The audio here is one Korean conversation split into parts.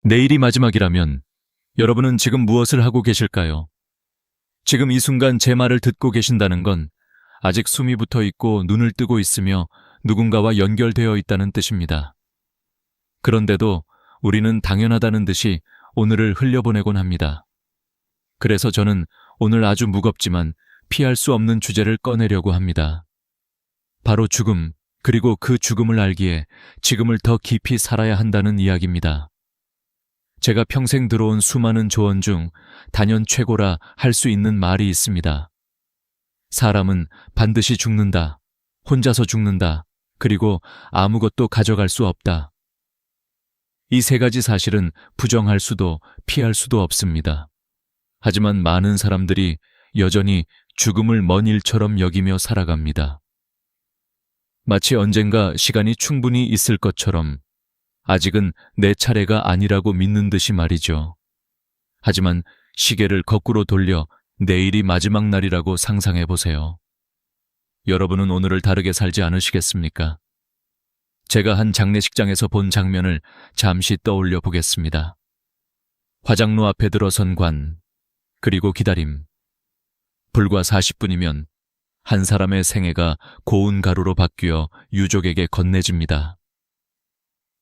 내일이 마지막이라면 여러분은 지금 무엇을 하고 계실까요? 지금 이 순간 제 말을 듣고 계신다는 건 아직 숨이 붙어 있고 눈을 뜨고 있으며 누군가와 연결되어 있다는 뜻입니다. 그런데도 우리는 당연하다는 듯이 오늘을 흘려보내곤 합니다. 그래서 저는 오늘 아주 무겁지만 피할 수 없는 주제를 꺼내려고 합니다. 바로 죽음, 그리고 그 죽음을 알기에 지금을 더 깊이 살아야 한다는 이야기입니다. 제가 평생 들어온 수많은 조언 중 단연 최고라 할 수 있는 말이 있습니다. 사람은 반드시 죽는다, 혼자서 죽는다, 그리고 아무것도 가져갈 수 없다. 이 세 가지 사실은 부정할 수도 피할 수도 없습니다. 하지만 많은 사람들이 여전히 죽음을 먼 일처럼 여기며 살아갑니다. 마치 언젠가 시간이 충분히 있을 것처럼 아직은 내 차례가 아니라고 믿는 듯이 말이죠. 하지만 시계를 거꾸로 돌려 내일이 마지막 날이라고 상상해 보세요. 여러분은 오늘을 다르게 살지 않으시겠습니까? 제가 한 장례식장에서 본 장면을 잠시 떠올려 보겠습니다. 화장로 앞에 들어선 관, 그리고 기다림. 불과 40분이면 한 사람의 생애가 고운 가루로 바뀌어 유족에게 건네집니다.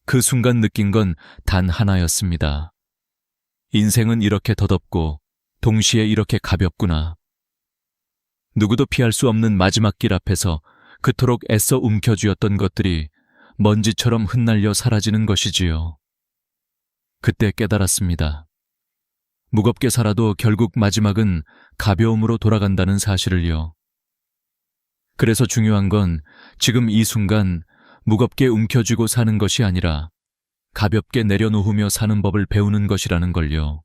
그 순간 느낀 건 단 하나였습니다. 인생은 이렇게 더덥고 동시에 이렇게 가볍구나. 누구도 피할 수 없는 마지막 길 앞에서 그토록 애써 움켜쥐었던 것들이 먼지처럼 흩날려 사라지는 것이지요. 그때 깨달았습니다. 무겁게 살아도 결국 마지막은 가벼움으로 돌아간다는 사실을요. 그래서 중요한 건 지금 이 순간 무겁게 움켜쥐고 사는 것이 아니라 가볍게 내려놓으며 사는 법을 배우는 것이라는 걸요.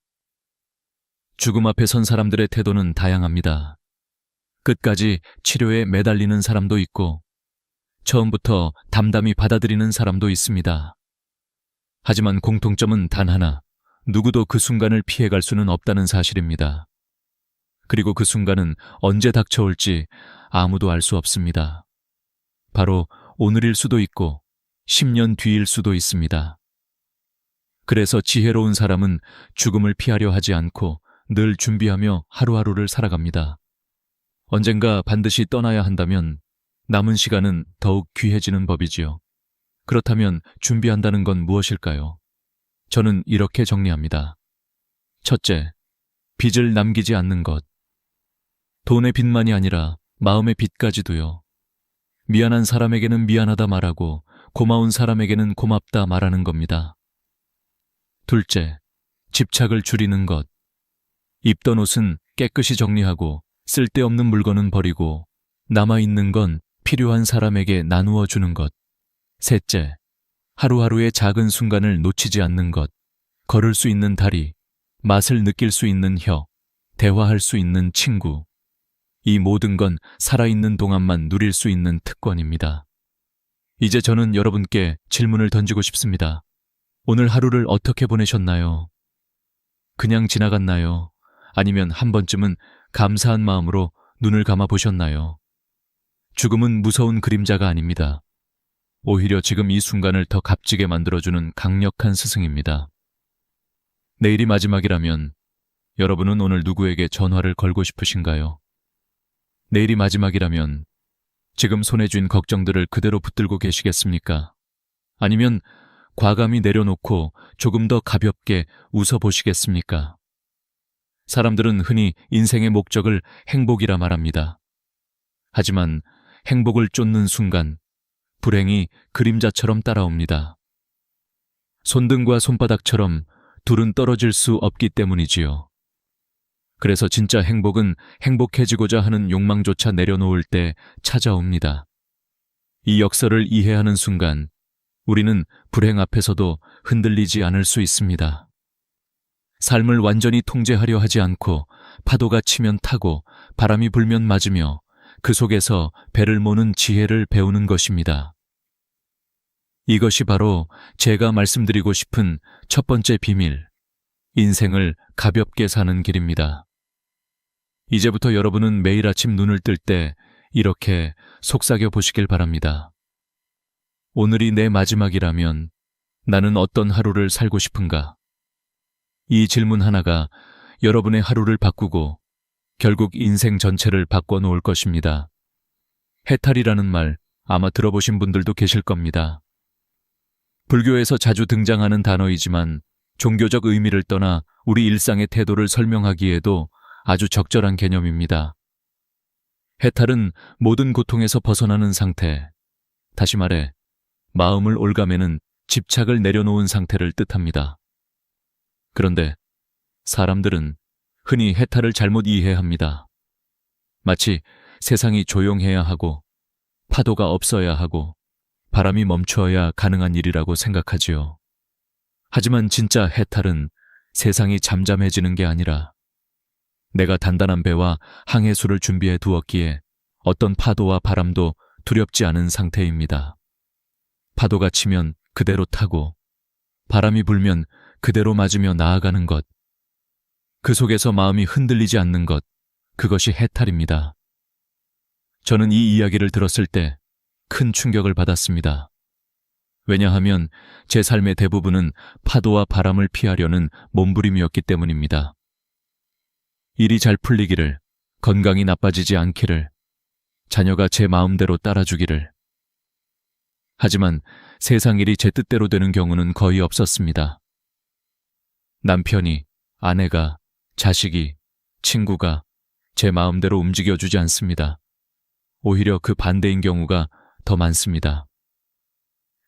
죽음 앞에 선 사람들의 태도는 다양합니다. 끝까지 치료에 매달리는 사람도 있고 처음부터 담담히 받아들이는 사람도 있습니다. 하지만 공통점은 단 하나, 누구도 그 순간을 피해갈 수는 없다는 사실입니다. 그리고 그 순간은 언제 닥쳐올지 아무도 알 수 없습니다. 바로 오늘일 수도 있고 10년 뒤일 수도 있습니다. 그래서 지혜로운 사람은 죽음을 피하려 하지 않고 늘 준비하며 하루하루를 살아갑니다. 언젠가 반드시 떠나야 한다면 남은 시간은 더욱 귀해지는 법이지요. 그렇다면 준비한다는 건 무엇일까요? 저는 이렇게 정리합니다. 첫째, 빚을 남기지 않는 것. 돈의 빚만이 아니라 마음의 빚까지도요. 미안한 사람에게는 미안하다 말하고 고마운 사람에게는 고맙다 말하는 겁니다. 둘째, 집착을 줄이는 것. 입던 옷은 깨끗이 정리하고 쓸데없는 물건은 버리고 남아있는 건 필요한 사람에게 나누어 주는 것. 셋째, 하루하루의 작은 순간을 놓치지 않는 것. 걸을 수 있는 다리, 맛을 느낄 수 있는 혀, 대화할 수 있는 친구. 이 모든 건 살아있는 동안만 누릴 수 있는 특권입니다. 이제 저는 여러분께 질문을 던지고 싶습니다. 오늘 하루를 어떻게 보내셨나요? 그냥 지나갔나요? 아니면 한 번쯤은 감사한 마음으로 눈을 감아 보셨나요? 죽음은 무서운 그림자가 아닙니다. 오히려 지금 이 순간을 더 값지게 만들어주는 강력한 스승입니다. 내일이 마지막이라면 여러분은 오늘 누구에게 전화를 걸고 싶으신가요? 내일이 마지막이라면 지금 손에 쥔 걱정들을 그대로 붙들고 계시겠습니까? 아니면 과감히 내려놓고 조금 더 가볍게 웃어보시겠습니까? 사람들은 흔히 인생의 목적을 행복이라 말합니다. 하지만 행복을 쫓는 순간 불행이 그림자처럼 따라옵니다. 손등과 손바닥처럼 둘은 떨어질 수 없기 때문이지요. 그래서 진짜 행복은 행복해지고자 하는 욕망조차 내려놓을 때 찾아옵니다. 이 역설을 이해하는 순간 우리는 불행 앞에서도 흔들리지 않을 수 있습니다. 삶을 완전히 통제하려 하지 않고 파도가 치면 타고 바람이 불면 맞으며 그 속에서 배를 모는 지혜를 배우는 것입니다. 이것이 바로 제가 말씀드리고 싶은 첫 번째 비밀, 인생을 가볍게 사는 길입니다. 이제부터 여러분은 매일 아침 눈을 뜰 때 이렇게 속삭여 보시길 바랍니다. 오늘이 내 마지막이라면 나는 어떤 하루를 살고 싶은가? 이 질문 하나가 여러분의 하루를 바꾸고 결국 인생 전체를 바꿔놓을 것입니다. 해탈이라는 말 아마 들어보신 분들도 계실 겁니다. 불교에서 자주 등장하는 단어이지만 종교적 의미를 떠나 우리 일상의 태도를 설명하기에도 아주 적절한 개념입니다. 해탈은 모든 고통에서 벗어나는 상태, 다시 말해 마음을 올가매는 집착을 내려놓은 상태를 뜻합니다. 그런데 사람들은 흔히 해탈을 잘못 이해합니다. 마치 세상이 조용해야 하고 파도가 없어야 하고 바람이 멈추어야 가능한 일이라고 생각하지요. 하지만 진짜 해탈은 세상이 잠잠해지는 게 아니라 내가 단단한 배와 항해수를 준비해 두었기에 어떤 파도와 바람도 두렵지 않은 상태입니다. 파도가 치면 그대로 타고 바람이 불면 그대로 맞으며 나아가는 것. 그 속에서 마음이 흔들리지 않는 것. 그것이 해탈입니다. 저는 이 이야기를 들었을 때 큰 충격을 받았습니다. 왜냐하면 제 삶의 대부분은 파도와 바람을 피하려는 몸부림이었기 때문입니다. 일이 잘 풀리기를, 건강이 나빠지지 않기를, 자녀가 제 마음대로 따라주기를. 하지만 세상 일이 제 뜻대로 되는 경우는 거의 없었습니다. 남편이, 아내가, 자식이, 친구가 제 마음대로 움직여주지 않습니다. 오히려 그 반대인 경우가 더 많습니다.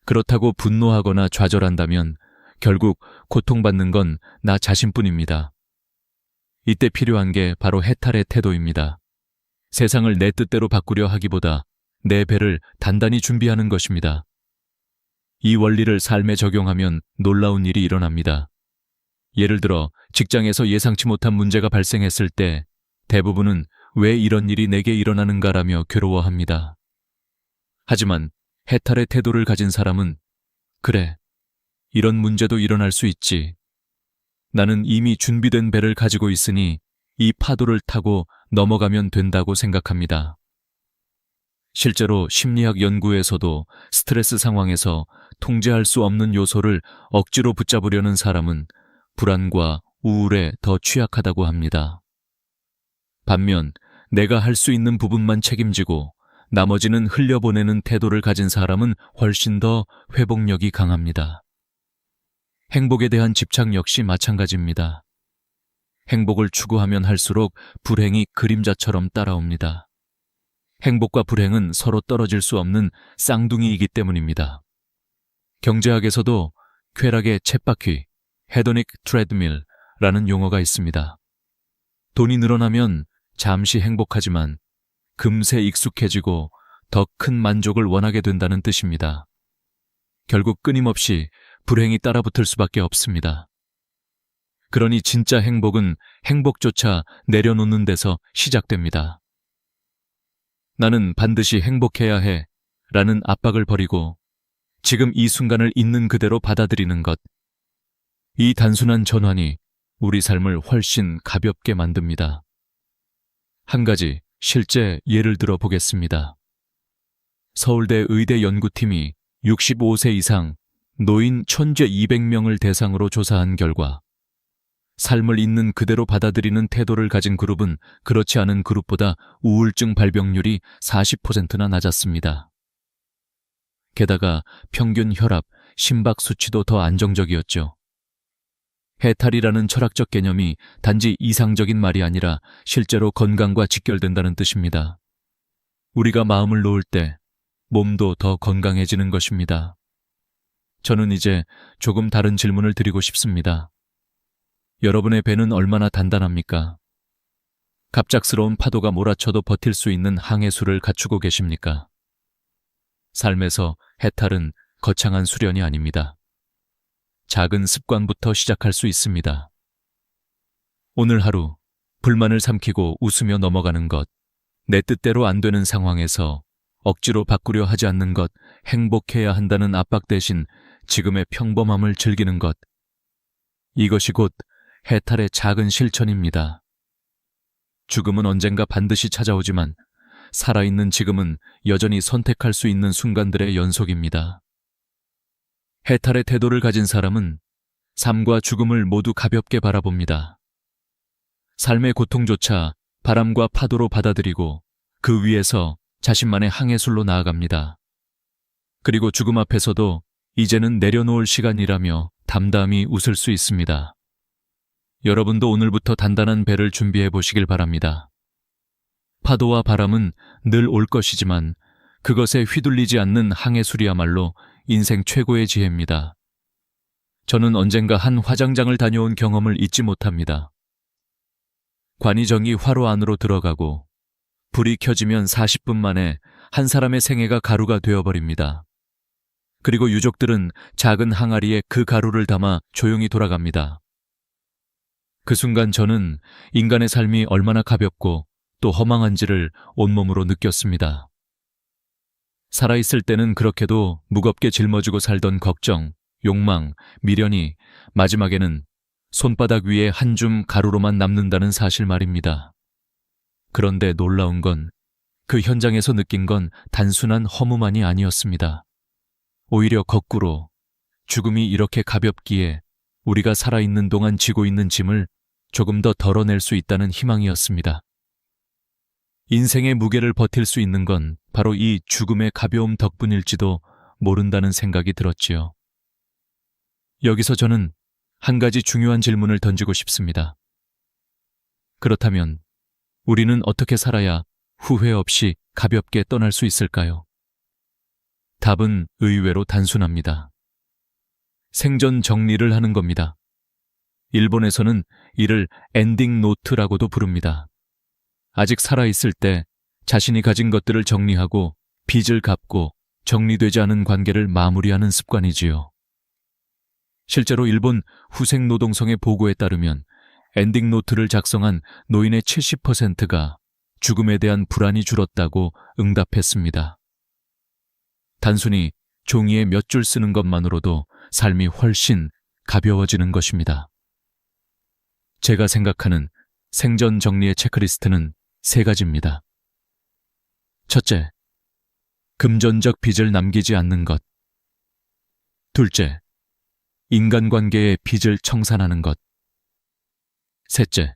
그렇다고 분노하거나 좌절한다면 결국 고통받는 건 나 자신뿐입니다. 이때 필요한 게 바로 해탈의 태도입니다. 세상을 내 뜻대로 바꾸려 하기보다 내 배를 단단히 준비하는 것입니다. 이 원리를 삶에 적용하면 놀라운 일이 일어납니다. 예를 들어 직장에서 예상치 못한 문제가 발생했을 때 대부분은 왜 이런 일이 내게 일어나는가라며 괴로워합니다. 하지만 해탈의 태도를 가진 사람은 그래, 이런 문제도 일어날 수 있지. 나는 이미 준비된 배를 가지고 있으니 이 파도를 타고 넘어가면 된다고 생각합니다. 실제로 심리학 연구에서도 스트레스 상황에서 통제할 수 없는 요소를 억지로 붙잡으려는 사람은 불안과 우울에 더 취약하다고 합니다. 반면 내가 할 수 있는 부분만 책임지고 나머지는 흘려보내는 태도를 가진 사람은 훨씬 더 회복력이 강합니다. 행복에 대한 집착 역시 마찬가지입니다. 행복을 추구하면 할수록 불행이 그림자처럼 따라옵니다. 행복과 불행은 서로 떨어질 수 없는 쌍둥이이기 때문입니다. 경제학에서도 쾌락의 쳇바퀴, 헤도닉 트레드밀라는 용어가 있습니다. 돈이 늘어나면 잠시 행복하지만 금세 익숙해지고 더 큰 만족을 원하게 된다는 뜻입니다. 결국 끊임없이 불행이 따라붙을 수밖에 없습니다. 그러니 진짜 행복은 행복조차 내려놓는 데서 시작됩니다. 나는 반드시 행복해야 해 라는 압박을 버리고 지금 이 순간을 있는 그대로 받아들이는 것. 이 단순한 전환이 우리 삶을 훨씬 가볍게 만듭니다. 한 가지 실제 예를 들어 보겠습니다. 서울대 의대 연구팀이 65세 이상 노인 1200명을 대상으로 조사한 결과 삶을 있는 그대로 받아들이는 태도를 가진 그룹은 그렇지 않은 그룹보다 우울증 발병률이 40%나 낮았습니다. 게다가 평균 혈압, 심박 수치도 더 안정적이었죠. 해탈이라는 철학적 개념이 단지 이상적인 말이 아니라 실제로 건강과 직결된다는 뜻입니다. 우리가 마음을 놓을 때 몸도 더 건강해지는 것입니다. 저는 이제 조금 다른 질문을 드리고 싶습니다. 여러분의 배는 얼마나 단단합니까? 갑작스러운 파도가 몰아쳐도 버틸 수 있는 항해수를 갖추고 계십니까? 삶에서 해탈은 거창한 수련이 아닙니다. 작은 습관부터 시작할 수 있습니다. 오늘 하루 불만을 삼키고 웃으며 넘어가는 것, 내 뜻대로 안 되는 상황에서 억지로 바꾸려 하지 않는 것, 행복해야 한다는 압박 대신 지금의 평범함을 즐기는 것. 이것이 곧 해탈의 작은 실천입니다. 죽음은 언젠가 반드시 찾아오지만 살아있는 지금은 여전히 선택할 수 있는 순간들의 연속입니다. 해탈의 태도를 가진 사람은 삶과 죽음을 모두 가볍게 바라봅니다. 삶의 고통조차 바람과 파도로 받아들이고 그 위에서 자신만의 항해술로 나아갑니다. 그리고 죽음 앞에서도 이제는 내려놓을 시간이라며 담담히 웃을 수 있습니다. 여러분도 오늘부터 단단한 배를 준비해 보시길 바랍니다. 파도와 바람은 늘 올 것이지만 그것에 휘둘리지 않는 항해술이야말로 인생 최고의 지혜입니다. 저는 언젠가 한 화장장을 다녀온 경험을 잊지 못합니다. 관이정이 화로 안으로 들어가고 불이 켜지면 40분 만에 한 사람의 생애가 가루가 되어버립니다. 그리고 유족들은 작은 항아리에 그 가루를 담아 조용히 돌아갑니다. 그 순간 저는 인간의 삶이 얼마나 가볍고 또 허망한지를 온몸으로 느꼈습니다. 살아있을 때는 그렇게도 무겁게 짊어지고 살던 걱정, 욕망, 미련이 마지막에는 손바닥 위에 한 줌 가루로만 남는다는 사실 말입니다. 그런데 놀라운 건 그 현장에서 느낀 건 단순한 허무만이 아니었습니다. 오히려 거꾸로 죽음이 이렇게 가볍기에 우리가 살아있는 동안 지고 있는 짐을 조금 더 덜어낼 수 있다는 희망이었습니다. 인생의 무게를 버틸 수 있는 건 바로 이 죽음의 가벼움 덕분일지도 모른다는 생각이 들었지요. 여기서 저는 한 가지 중요한 질문을 던지고 싶습니다. 그렇다면 우리는 어떻게 살아야 후회 없이 가볍게 떠날 수 있을까요? 답은 의외로 단순합니다. 생전 정리를 하는 겁니다. 일본에서는 이를 엔딩 노트라고도 부릅니다. 아직 살아있을 때 자신이 가진 것들을 정리하고 빚을 갚고 정리되지 않은 관계를 마무리하는 습관이지요. 실제로 일본 후생노동성의 보고에 따르면 엔딩 노트를 작성한 노인의 70%가 죽음에 대한 불안이 줄었다고 응답했습니다. 단순히 종이에 몇 줄 쓰는 것만으로도 삶이 훨씬 가벼워지는 것입니다. 제가 생각하는 생전 정리의 체크리스트는 3가지입니다. 첫째, 금전적 빚을 남기지 않는 것. 둘째, 인간관계의 빚을 청산하는 것. 셋째,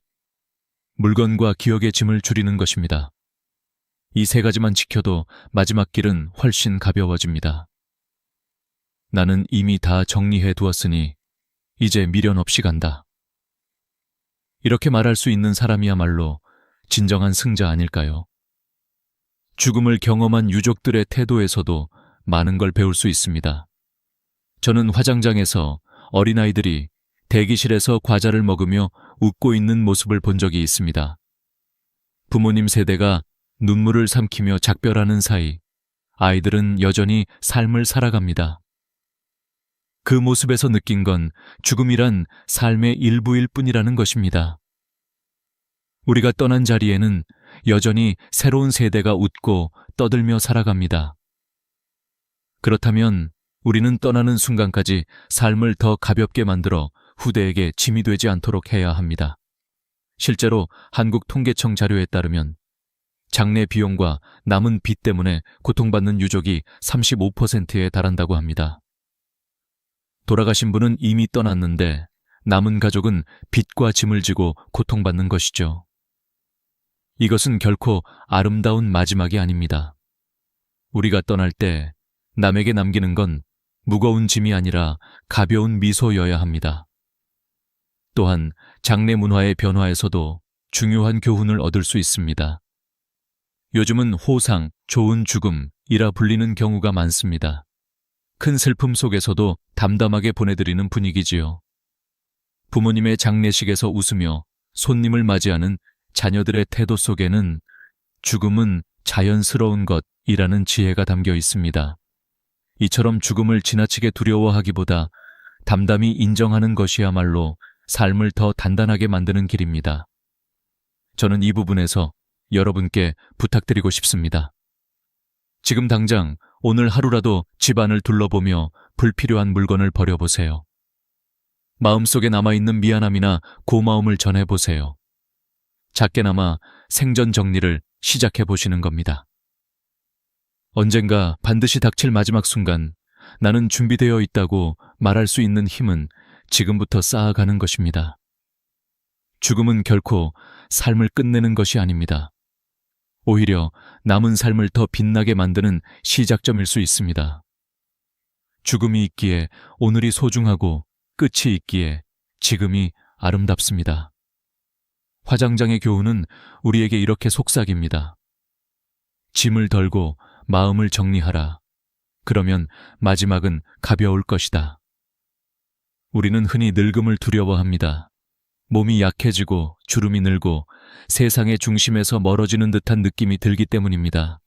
물건과 기억의 짐을 줄이는 것입니다. 이 3가지만 지켜도 마지막 길은 훨씬 가벼워집니다. 나는 이미 다 정리해 두었으니 이제 미련 없이 간다. 이렇게 말할 수 있는 사람이야말로 진정한 승자 아닐까요? 죽음을 경험한 유족들의 태도에서도 많은 걸 배울 수 있습니다. 저는 화장장에서 어린아이들이 대기실에서 과자를 먹으며 웃고 있는 모습을 본 적이 있습니다. 부모님 세대가 눈물을 삼키며 작별하는 사이 아이들은 여전히 삶을 살아갑니다. 그 모습에서 느낀 건 죽음이란 삶의 일부일 뿐이라는 것입니다. 우리가 떠난 자리에는 여전히 새로운 세대가 웃고 떠들며 살아갑니다. 그렇다면 우리는 떠나는 순간까지 삶을 더 가볍게 만들어 후대에게 짐이 되지 않도록 해야 합니다. 실제로 한국통계청 자료에 따르면 장례 비용과 남은 빚 때문에 고통받는 유족이 35%에 달한다고 합니다. 돌아가신 분은 이미 떠났는데 남은 가족은 빚과 짐을 지고 고통받는 것이죠. 이것은 결코 아름다운 마지막이 아닙니다. 우리가 떠날 때 남에게 남기는 건 무거운 짐이 아니라 가벼운 미소여야 합니다. 또한 장례 문화의 변화에서도 중요한 교훈을 얻을 수 있습니다. 요즘은 호상, 좋은 죽음이라 불리는 경우가 많습니다. 큰 슬픔 속에서도 담담하게 보내드리는 분위기지요. 부모님의 장례식에서 웃으며 손님을 맞이하는 자녀들의 태도 속에는 죽음은 자연스러운 것이라는 지혜가 담겨 있습니다. 이처럼 죽음을 지나치게 두려워하기보다 담담히 인정하는 것이야말로 삶을 더 단단하게 만드는 길입니다. 저는 이 부분에서 여러분께 부탁드리고 싶습니다. 지금 당장 오늘 하루라도 집안을 둘러보며 불필요한 물건을 버려보세요. 마음속에 남아있는 미안함이나 고마움을 전해보세요. 작게나마 생전 정리를 시작해보시는 겁니다. 언젠가 반드시 닥칠 마지막 순간 나는 준비되어 있다고 말할 수 있는 힘은 지금부터 쌓아가는 것입니다. 죽음은 결코 삶을 끝내는 것이 아닙니다. 오히려 남은 삶을 더 빛나게 만드는 시작점일 수 있습니다. 죽음이 있기에 오늘이 소중하고 끝이 있기에 지금이 아름답습니다. 화장장의 교훈은 우리에게 이렇게 속삭입니다. 짐을 덜고 마음을 정리하라. 그러면 마지막은 가벼울 것이다. 우리는 흔히 늙음을 두려워합니다. 몸이 약해지고 주름이 늘고 세상의 중심에서 멀어지는 듯한 느낌이 들기 때문입니다.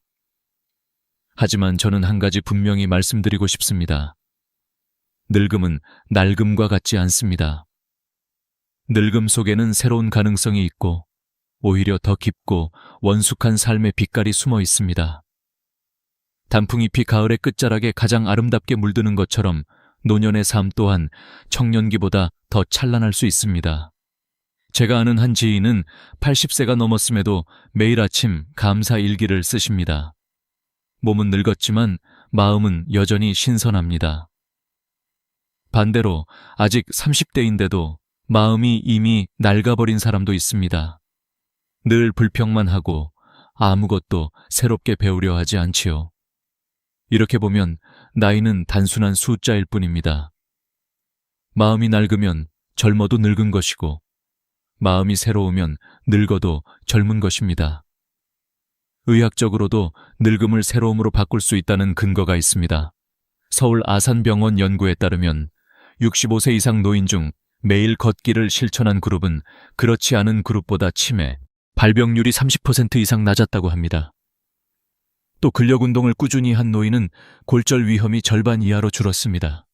하지만 저는 한 가지 분명히 말씀드리고 싶습니다. 늙음은 낡음과 같지 않습니다. 늙음 속에는 새로운 가능성이 있고 오히려 더 깊고 원숙한 삶의 빛깔이 숨어 있습니다. 단풍잎이 가을의 끝자락에 가장 아름답게 물드는 것처럼 노년의 삶 또한 청년기보다 더 찬란할 수 있습니다. 제가 아는 한 지인은 80세가 넘었음에도 매일 아침 감사 일기를 쓰십니다. 몸은 늙었지만 마음은 여전히 신선합니다. 반대로 아직 30대인데도 마음이 이미 낡아버린 사람도 있습니다. 늘 불평만 하고 아무것도 새롭게 배우려 하지 않지요. 이렇게 보면 나이는 단순한 숫자일 뿐입니다. 마음이 낡으면 젊어도 늙은 것이고 마음이 새로우면 늙어도 젊은 것입니다. 의학적으로도 늙음을 새로움으로 바꿀 수 있다는 근거가 있습니다. 서울 아산병원 연구에 따르면 65세 이상 노인 중 매일 걷기를 실천한 그룹은 그렇지 않은 그룹보다 치매, 발병률이 30% 이상 낮았다고 합니다. 또 근력 운동을 꾸준히 한 노인은 골절 위험이 절반 이하로 줄었습니다.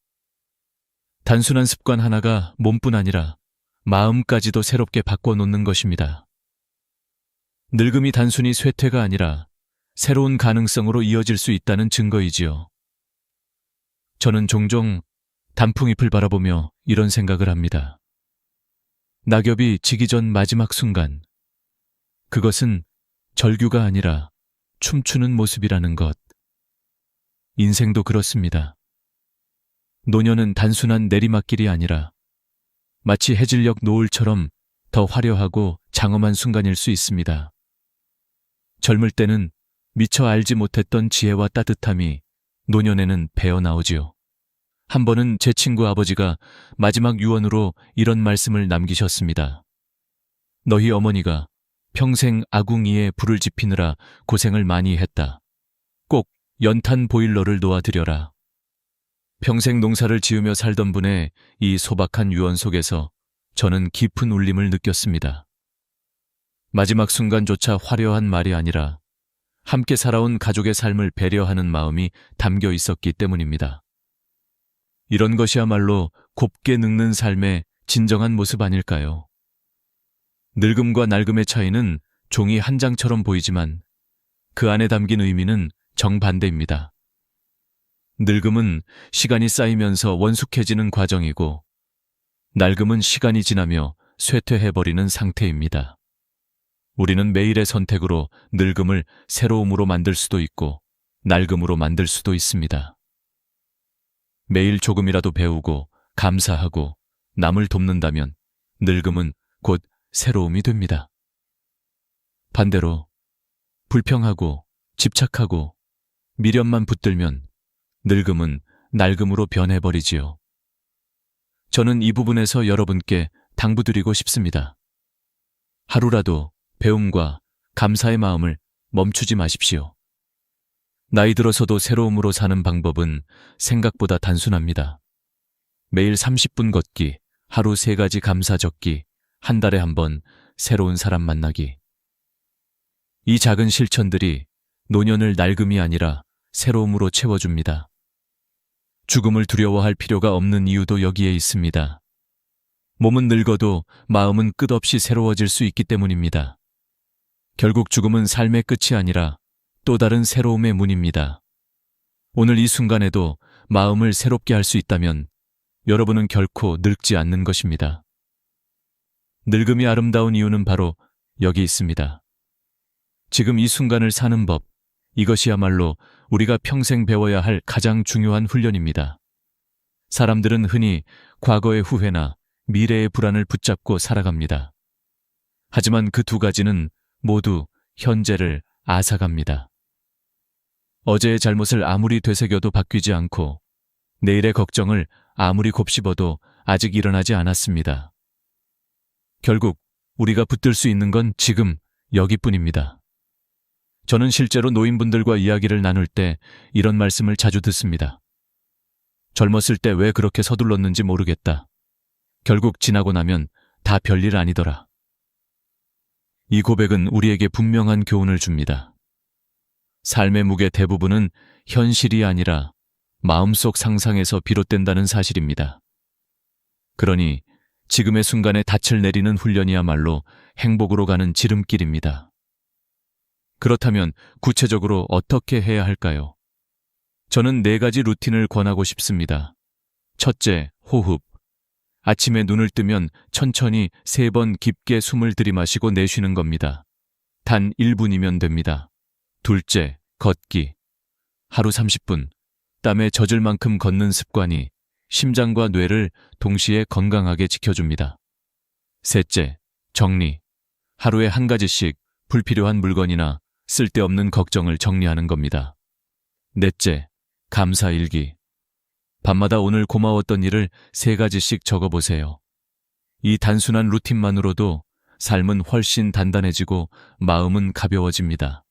단순한 습관 하나가 몸뿐 아니라 마음까지도 새롭게 바꿔놓는 것입니다. 늙음이 단순히 쇠퇴가 아니라 새로운 가능성으로 이어질 수 있다는 증거이지요. 저는 종종 단풍잎을 바라보며 이런 생각을 합니다. 낙엽이 지기 전 마지막 순간, 그것은 절규가 아니라 춤추는 모습이라는 것. 인생도 그렇습니다. 노년은 단순한 내리막길이 아니라 마치 해질녘 노을처럼 더 화려하고 장엄한 순간일 수 있습니다. 젊을 때는 미처 알지 못했던 지혜와 따뜻함이 노년에는 배어나오지요. 한 번은 제 친구 아버지가 마지막 유언으로 이런 말씀을 남기셨습니다. 너희 어머니가 평생 아궁이에 불을 지피느라 고생을 많이 했다. 꼭 연탄 보일러를 놓아드려라. 평생 농사를 지으며 살던 분의 이 소박한 유언 속에서 저는 깊은 울림을 느꼈습니다. 마지막 순간조차 화려한 말이 아니라 함께 살아온 가족의 삶을 배려하는 마음이 담겨 있었기 때문입니다. 이런 것이야말로 곱게 늙는 삶의 진정한 모습 아닐까요? 늙음과 낡음의 차이는 종이 한 장처럼 보이지만 그 안에 담긴 의미는 정반대입니다. 늙음은 시간이 쌓이면서 원숙해지는 과정이고 낡음은 시간이 지나며 쇠퇴해버리는 상태입니다. 우리는 매일의 선택으로 늙음을 새로움으로 만들 수도 있고 낡음으로 만들 수도 있습니다. 매일 조금이라도 배우고 감사하고 남을 돕는다면 늙음은 곧 새로움이 됩니다. 반대로 불평하고 집착하고 미련만 붙들면 늙음은 낡음으로 변해버리지요. 저는 이 부분에서 여러분께 당부드리고 싶습니다. 하루라도 배움과 감사의 마음을 멈추지 마십시오. 나이 들어서도 새로움으로 사는 방법은 생각보다 단순합니다. 매일 30분 걷기, 하루 3가지 감사 적기, 한 달에 한 번 새로운 사람 만나기. 이 작은 실천들이 노년을 낡음이 아니라 새로움으로 채워줍니다. 죽음을 두려워할 필요가 없는 이유도 여기에 있습니다. 몸은 늙어도 마음은 끝없이 새로워질 수 있기 때문입니다. 결국 죽음은 삶의 끝이 아니라 또 다른 새로움의 문입니다. 오늘 이 순간에도 마음을 새롭게 할 수 있다면 여러분은 결코 늙지 않는 것입니다. 늙음이 아름다운 이유는 바로 여기 있습니다. 지금 이 순간을 사는 법, 이것이야말로 우리가 평생 배워야 할 가장 중요한 훈련입니다. 사람들은 흔히 과거의 후회나 미래의 불안을 붙잡고 살아갑니다. 하지만 그 두 가지는 모두 현재를 앗아갑니다. 어제의 잘못을 아무리 되새겨도 바뀌지 않고 내일의 걱정을 아무리 곱씹어도 아직 일어나지 않았습니다. 결국 우리가 붙들 수 있는 건 지금 여기뿐입니다. 저는 실제로 노인분들과 이야기를 나눌 때 이런 말씀을 자주 듣습니다. 젊었을 때 왜 그렇게 서둘렀는지 모르겠다. 결국 지나고 나면 다 별일 아니더라. 이 고백은 우리에게 분명한 교훈을 줍니다. 삶의 무게 대부분은 현실이 아니라 마음속 상상에서 비롯된다는 사실입니다. 그러니 지금의 순간에 닻을 내리는 훈련이야말로 행복으로 가는 지름길입니다. 그렇다면 구체적으로 어떻게 해야 할까요? 저는 4가지 루틴을 권하고 싶습니다. 첫째, 호흡. 아침에 눈을 뜨면 천천히 3번 깊게 숨을 들이마시고 내쉬는 겁니다. 단 1분이면 됩니다. 둘째, 걷기. 하루 30분, 땀에 젖을 만큼 걷는 습관이 심장과 뇌를 동시에 건강하게 지켜줍니다. 셋째, 정리. 하루에 1가지씩 불필요한 물건이나 쓸데없는 걱정을 정리하는 겁니다. 넷째, 감사일기. 밤마다 오늘 고마웠던 일을 3가지씩 적어보세요. 이 단순한 루틴만으로도 삶은 훨씬 단단해지고 마음은 가벼워집니다.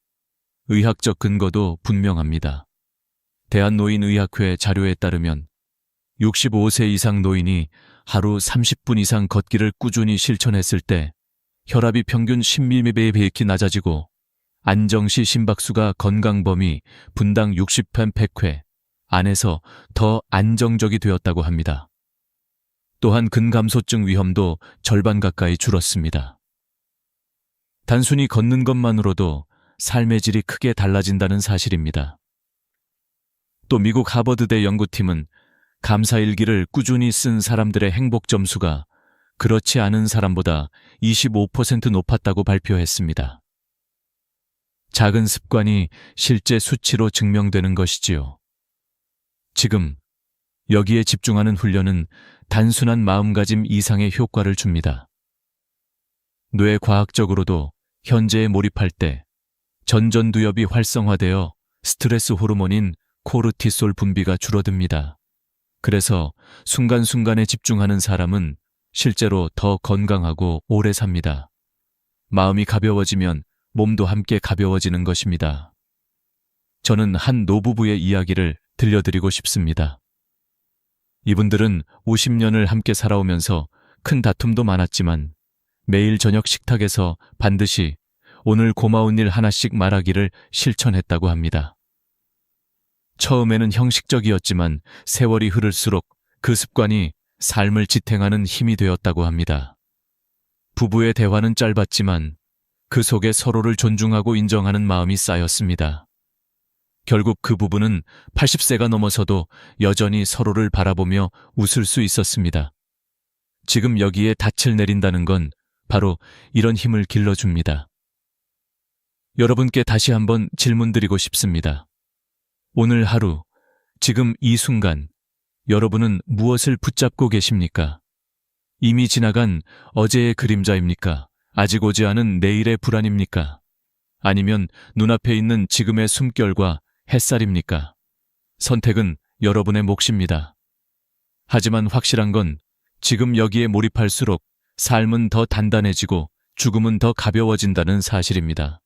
의학적 근거도 분명합니다. 대한노인의학회 자료에 따르면 65세 이상 노인이 하루 30분 이상 걷기를 꾸준히 실천했을 때 혈압이 평균 10mm에 비해 낮아지고 안정시 심박수가 건강 범위 분당 60편 100회 안에서 더 안정적이 되었다고 합니다. 또한 근감소증 위험도 절반 가까이 줄었습니다. 단순히 걷는 것만으로도 삶의 질이 크게 달라진다는 사실입니다. 또 미국 하버드대 연구팀은 감사일기를 꾸준히 쓴 사람들의 행복 점수가 그렇지 않은 사람보다 25% 높았다고 발표했습니다. 작은 습관이 실제 수치로 증명되는 것이지요. 지금 여기에 집중하는 훈련은 단순한 마음가짐 이상의 효과를 줍니다. 뇌과학적으로도 현재에 몰입할 때 전전두엽이 활성화되어 스트레스 호르몬인 코르티솔 분비가 줄어듭니다. 그래서 순간순간에 집중하는 사람은 실제로 더 건강하고 오래 삽니다. 마음이 가벼워지면 몸도 함께 가벼워지는 것입니다. 저는 한 노부부의 이야기를 들려드리고 싶습니다. 이분들은 50년을 함께 살아오면서 큰 다툼도 많았지만 매일 저녁 식탁에서 반드시 오늘 고마운 일 하나씩 말하기를 실천했다고 합니다. 처음에는 형식적이었지만 세월이 흐를수록 그 습관이 삶을 지탱하는 힘이 되었다고 합니다. 부부의 대화는 짧았지만 그 속에 서로를 존중하고 인정하는 마음이 쌓였습니다. 결국 그 부부는 80세가 넘어서도 여전히 서로를 바라보며 웃을 수 있었습니다. 지금 여기에 닻을 내린다는 건 바로 이런 힘을 길러줍니다. 여러분께 다시 한번 질문드리고 싶습니다. 오늘 하루, 지금 이 순간, 여러분은 무엇을 붙잡고 계십니까? 이미 지나간 어제의 그림자입니까? 아직 오지 않은 내일의 불안입니까? 아니면 눈앞에 있는 지금의 숨결과 햇살입니까? 선택은 여러분의 몫입니다. 하지만 확실한 건 지금 여기에 몰입할수록 삶은 더 단단해지고 죽음은 더 가벼워진다는 사실입니다.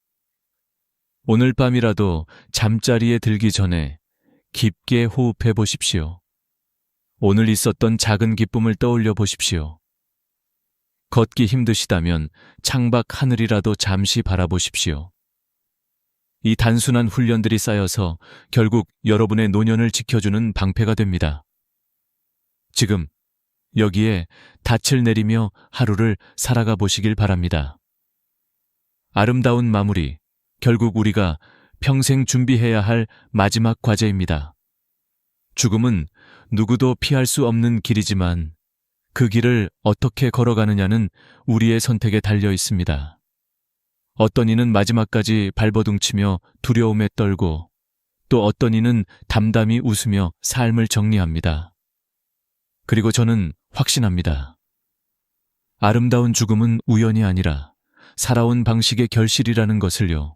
오늘 밤이라도 잠자리에 들기 전에 깊게 호흡해 보십시오. 오늘 있었던 작은 기쁨을 떠올려 보십시오. 걷기 힘드시다면 창밖 하늘이라도 잠시 바라보십시오. 이 단순한 훈련들이 쌓여서 결국 여러분의 노년을 지켜주는 방패가 됩니다. 지금 여기에 닻을 내리며 하루를 살아가 보시길 바랍니다. 아름다운 마무리, 결국 우리가 평생 준비해야 할 마지막 과제입니다. 죽음은 누구도 피할 수 없는 길이지만 그 길을 어떻게 걸어가느냐는 우리의 선택에 달려 있습니다. 어떤 이는 마지막까지 발버둥치며 두려움에 떨고 또 어떤 이는 담담히 웃으며 삶을 정리합니다. 그리고 저는 확신합니다. 아름다운 죽음은 우연이 아니라 살아온 방식의 결실이라는 것을요.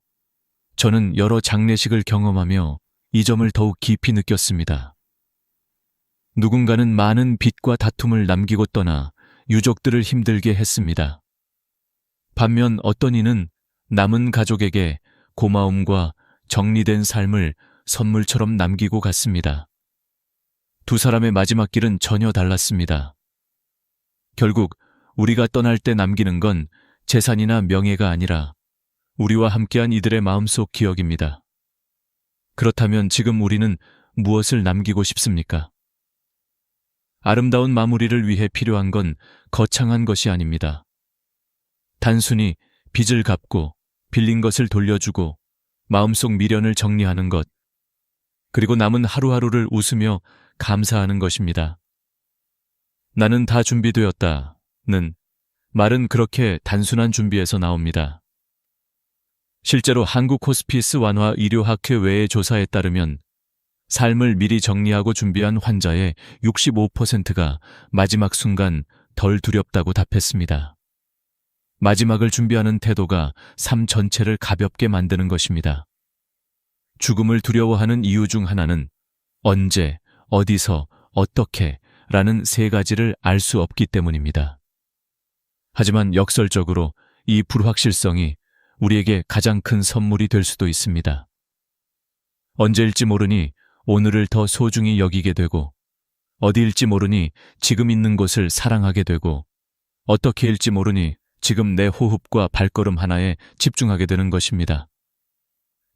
저는 여러 장례식을 경험하며 이 점을 더욱 깊이 느꼈습니다. 누군가는 많은 빚과 다툼을 남기고 떠나 유족들을 힘들게 했습니다. 반면 어떤 이는 남은 가족에게 고마움과 정리된 삶을 선물처럼 남기고 갔습니다. 두 사람의 마지막 길은 전혀 달랐습니다. 결국 우리가 떠날 때 남기는 건 재산이나 명예가 아니라 우리와 함께한 이들의 마음속 기억입니다. 그렇다면 지금 우리는 무엇을 남기고 싶습니까? 아름다운 마무리를 위해 필요한 건 거창한 것이 아닙니다. 단순히 빚을 갚고 빌린 것을 돌려주고 마음속 미련을 정리하는 것, 그리고 남은 하루하루를 웃으며 감사하는 것입니다. 나는 다 준비되었다는 말은 그렇게 단순한 준비에서 나옵니다. 실제로 한국 호스피스 완화 의료학회 외의 조사에 따르면 삶을 미리 정리하고 준비한 환자의 65%가 마지막 순간 덜 두렵다고 답했습니다. 마지막을 준비하는 태도가 삶 전체를 가볍게 만드는 것입니다. 죽음을 두려워하는 이유 중 하나는 언제, 어디서, 어떻게 라는 세 가지를 알 수 없기 때문입니다. 하지만 역설적으로 이 불확실성이 우리에게 가장 큰 선물이 될 수도 있습니다. 언제일지 모르니 오늘을 더 소중히 여기게 되고, 어디일지 모르니 지금 있는 곳을 사랑하게 되고, 어떻게일지 모르니 지금 내 호흡과 발걸음 하나에 집중하게 되는 것입니다.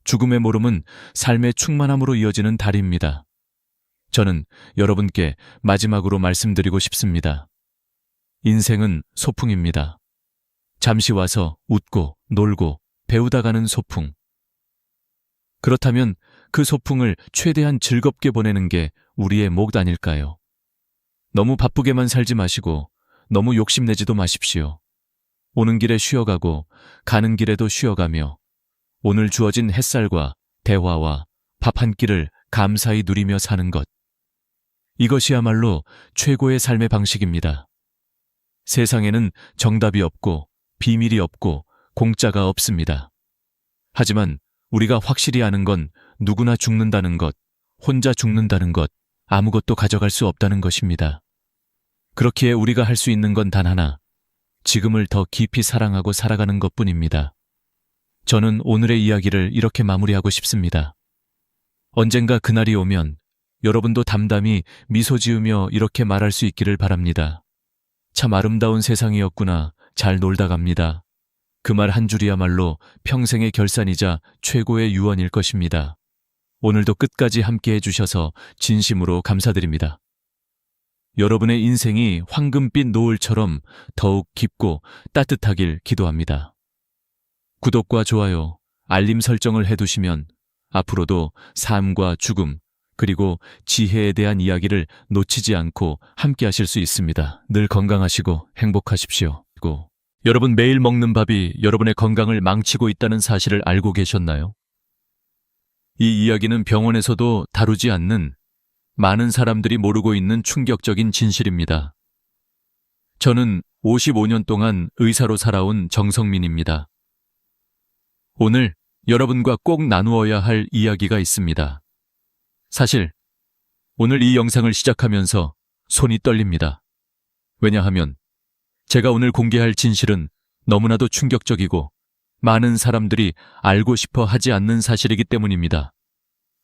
죽음의 모름은 삶의 충만함으로 이어지는 달입니다. 저는 여러분께 마지막으로 말씀드리고 싶습니다. 인생은 소풍입니다. 잠시 와서 웃고 놀고 배우다 가는 소풍. 그렇다면 그 소풍을 최대한 즐겁게 보내는 게 우리의 목 아닐까요? 너무 바쁘게만 살지 마시고 너무 욕심내지도 마십시오. 오는 길에 쉬어가고 가는 길에도 쉬어가며 오늘 주어진 햇살과 대화와 밥 한 끼를 감사히 누리며 사는 것. 이것이야말로 최고의 삶의 방식입니다. 세상에는 정답이 없고 비밀이 없고 공짜가 없습니다. 하지만 우리가 확실히 아는 건 누구나 죽는다는 것, 혼자 죽는다는 것, 아무것도 가져갈 수 없다는 것입니다. 그렇기에 우리가 할 수 있는 건 단 하나, 지금을 더 깊이 사랑하고 살아가는 것뿐입니다. 저는 오늘의 이야기를 이렇게 마무리하고 싶습니다. 언젠가 그날이 오면 여러분도 담담히 미소 지으며 이렇게 말할 수 있기를 바랍니다. 참 아름다운 세상이었구나. 잘 놀다 갑니다. 그 말 한 줄이야말로 평생의 결산이자 최고의 유언일 것입니다. 오늘도 끝까지 함께 해주셔서 진심으로 감사드립니다. 여러분의 인생이 황금빛 노을처럼 더욱 깊고 따뜻하길 기도합니다. 구독과 좋아요, 알림 설정을 해두시면 앞으로도 삶과 죽음, 그리고 지혜에 대한 이야기를 놓치지 않고 함께 하실 수 있습니다. 늘 건강하시고 행복하십시오. 여러분, 매일 먹는 밥이 여러분의 건강을 망치고 있다는 사실을 알고 계셨나요? 이 이야기는 병원에서도 다루지 않는 많은 사람들이 모르고 있는 충격적인 진실입니다. 저는 55년 동안 의사로 살아온 정성민입니다. 오늘 여러분과 꼭 나누어야 할 이야기가 있습니다. 사실 오늘 이 영상을 시작하면서 손이 떨립니다. 왜냐하면 제가 오늘 공개할 진실은 너무나도 충격적이고 많은 사람들이 알고 싶어 하지 않는 사실이기 때문입니다.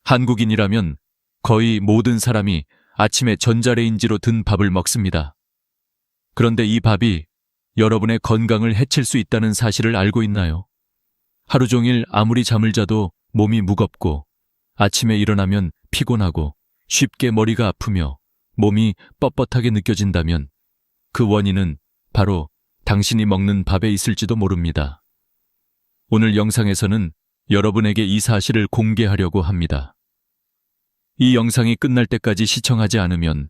한국인이라면 거의 모든 사람이 아침에 전자레인지로 든 밥을 먹습니다. 그런데 이 밥이 여러분의 건강을 해칠 수 있다는 사실을 알고 있나요? 하루 종일 아무리 잠을 자도 몸이 무겁고 아침에 일어나면 피곤하고 쉽게 머리가 아프며 몸이 뻣뻣하게 느껴진다면 그 원인은 바로 당신이 먹는 밥에 있을지도 모릅니다. 오늘 영상에서는 여러분에게 이 사실을 공개하려고 합니다. 이 영상이 끝날 때까지 시청하지 않으면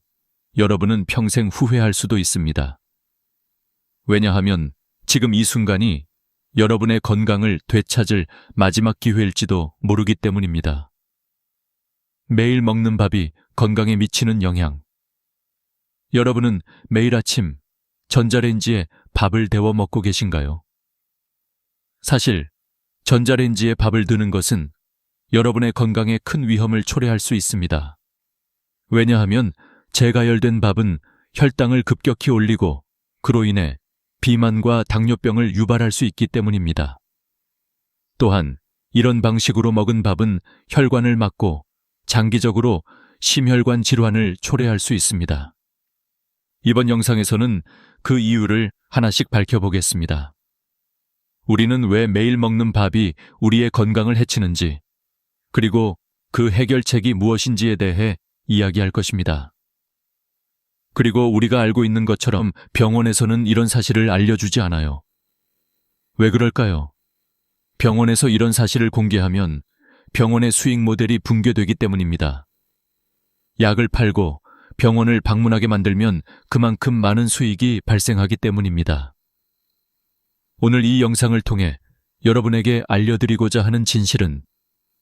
여러분은 평생 후회할 수도 있습니다. 왜냐하면 지금 이 순간이 여러분의 건강을 되찾을 마지막 기회일지도 모르기 때문입니다. 매일 먹는 밥이 건강에 미치는 영향. 여러분은 매일 아침 전자레인지에 밥을 데워 먹고 계신가요? 사실 전자레인지에 밥을 드는 것은 여러분의 건강에 큰 위험을 초래할 수 있습니다. 왜냐하면 재가열된 밥은 혈당을 급격히 올리고 그로 인해 비만과 당뇨병을 유발할 수 있기 때문입니다. 또한 이런 방식으로 먹은 밥은 혈관을 막고 장기적으로 심혈관 질환을 초래할 수 있습니다. 이번 영상에서는 그 이유를 하나씩 밝혀보겠습니다. 우리는 왜 매일 먹는 밥이 우리의 건강을 해치는지, 그리고 그 해결책이 무엇인지에 대해 이야기할 것입니다. 그리고 우리가 알고 있는 것처럼 병원에서는 이런 사실을 알려주지 않아요. 왜 그럴까요? 병원에서 이런 사실을 공개하면 병원의 수익 모델이 붕괴되기 때문입니다. 약을 팔고 병원을 방문하게 만들면 그만큼 많은 수익이 발생하기 때문입니다. 오늘 이 영상을 통해 여러분에게 알려드리고자 하는 진실은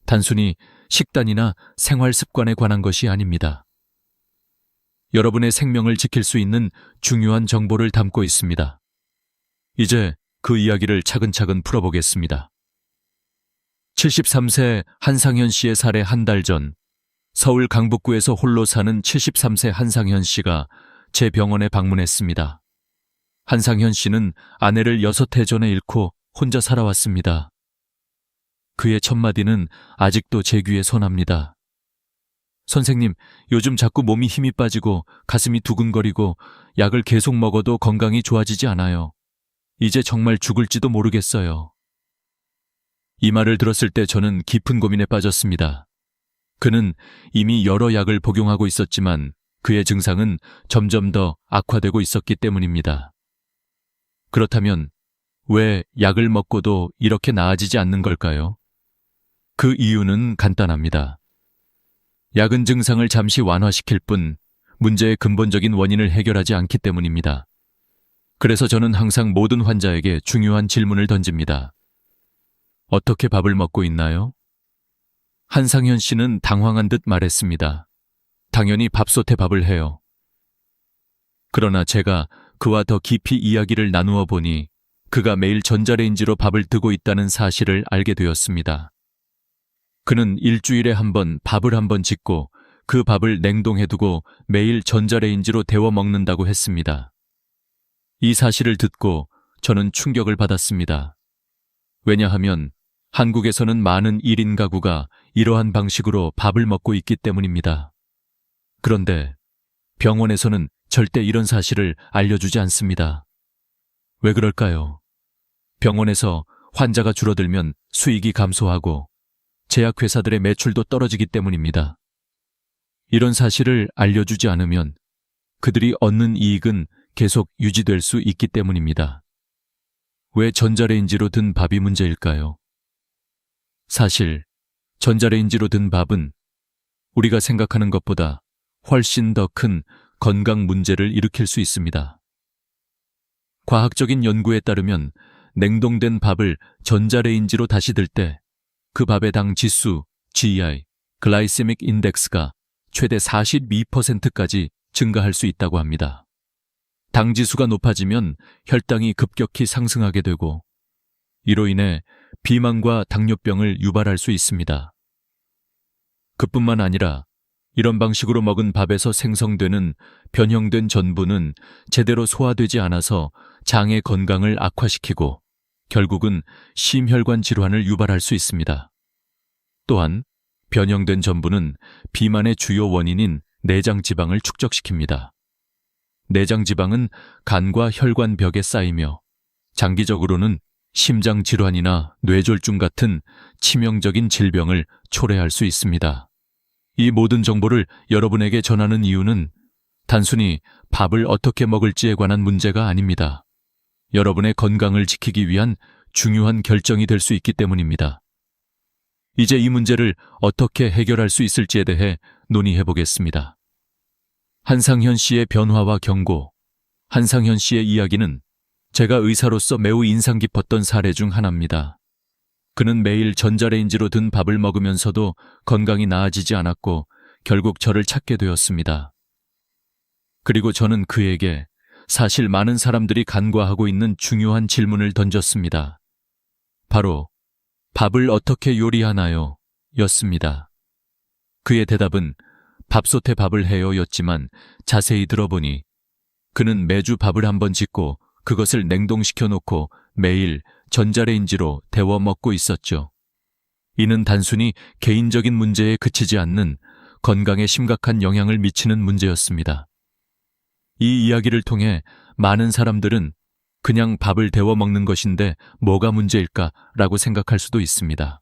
단순히 식단이나 생활 습관에 관한 것이 아닙니다. 여러분의 생명을 지킬 수 있는 중요한 정보를 담고 있습니다. 이제 그 이야기를 차근차근 풀어보겠습니다. 73세 한상현 씨의 살해 한 달 전, 서울 강북구에서 홀로 사는 73세 한상현 씨가 제 병원에 방문했습니다. 한상현 씨는 아내를 6해 전에 잃고 혼자 살아왔습니다. 그의 첫마디는 아직도 제 귀에 선합니다. 선생님, 요즘 자꾸 몸이 힘이 빠지고 가슴이 두근거리고 약을 계속 먹어도 건강이 좋아지지 않아요. 이제 정말 죽을지도 모르겠어요. 이 말을 들었을 때 저는 깊은 고민에 빠졌습니다. 그는 이미 여러 약을 복용하고 있었지만 그의 증상은 점점 더 악화되고 있었기 때문입니다. 그렇다면 왜 약을 먹고도 이렇게 나아지지 않는 걸까요? 그 이유는 간단합니다. 약은 증상을 잠시 완화시킬 뿐 문제의 근본적인 원인을 해결하지 않기 때문입니다. 그래서 저는 항상 모든 환자에게 중요한 질문을 던집니다. 어떻게 밥을 먹고 있나요? 한상현 씨는 당황한 듯 말했습니다. 당연히 밥솥에 밥을 해요. 그러나 제가 그와 더 깊이 이야기를 나누어 보니 그가 매일 전자레인지로 밥을 뜨고 있다는 사실을 알게 되었습니다. 그는 일주일에 한 번 밥을 한 번 짓고 그 밥을 냉동해두고 매일 전자레인지로 데워 먹는다고 했습니다. 이 사실을 듣고 저는 충격을 받았습니다. 왜냐하면 한국에서는 많은 1인 가구가 이러한 방식으로 밥을 먹고 있기 때문입니다. 그런데 병원에서는 절대 이런 사실을 알려주지 않습니다. 왜 그럴까요? 병원에서 환자가 줄어들면 수익이 감소하고 제약회사들의 매출도 떨어지기 때문입니다. 이런 사실을 알려주지 않으면 그들이 얻는 이익은 계속 유지될 수 있기 때문입니다. 왜 전자레인지로 든 밥이 문제일까요? 사실 전자레인지로 든 밥은 우리가 생각하는 것보다 훨씬 더 큰 건강 문제를 일으킬 수 있습니다. 과학적인 연구에 따르면 냉동된 밥을 전자레인지로 다시 들 때 그 밥의 당 지수, GI, 글라이세믹 인덱스가 최대 42%까지 증가할 수 있다고 합니다. 당 지수가 높아지면 혈당이 급격히 상승하게 되고 이로 인해 비만과 당뇨병을 유발할 수 있습니다. 그뿐만 아니라 이런 방식으로 먹은 밥에서 생성되는 변형된 전분은 제대로 소화되지 않아서 장의 건강을 악화시키고 결국은 심혈관 질환을 유발할 수 있습니다. 또한 변형된 전분은 비만의 주요 원인인 내장 지방을 축적시킵니다. 내장 지방은 간과 혈관 벽에 쌓이며 장기적으로는 심장 질환이나 뇌졸중 같은 치명적인 질병을 초래할 수 있습니다. 이 모든 정보를 여러분에게 전하는 이유는 단순히 밥을 어떻게 먹을지에 관한 문제가 아닙니다. 여러분의 건강을 지키기 위한 중요한 결정이 될 수 있기 때문입니다. 이제 이 문제를 어떻게 해결할 수 있을지에 대해 논의해 보겠습니다. 한상현 씨의 변화와 경고. 한상현 씨의 이야기는 제가 의사로서 매우 인상 깊었던 사례 중 하나입니다. 그는 매일 전자레인지로 든 밥을 먹으면서도 건강이 나아지지 않았고 결국 저를 찾게 되었습니다. 그리고 저는 그에게 사실 많은 사람들이 간과하고 있는 중요한 질문을 던졌습니다. 바로 밥을 어떻게 요리하나요? 였습니다. 그의 대답은 밥솥에 밥을 해요 였지만 자세히 들어보니 그는 매주 밥을 한번 짓고 그것을 냉동시켜 놓고 매일 전자레인지로 데워 먹고 있었죠. 이는 단순히 개인적인 문제에 그치지 않는 건강에 심각한 영향을 미치는 문제였습니다. 이 이야기를 통해 많은 사람들은 그냥 밥을 데워 먹는 것인데 뭐가 문제일까라고 생각할 수도 있습니다.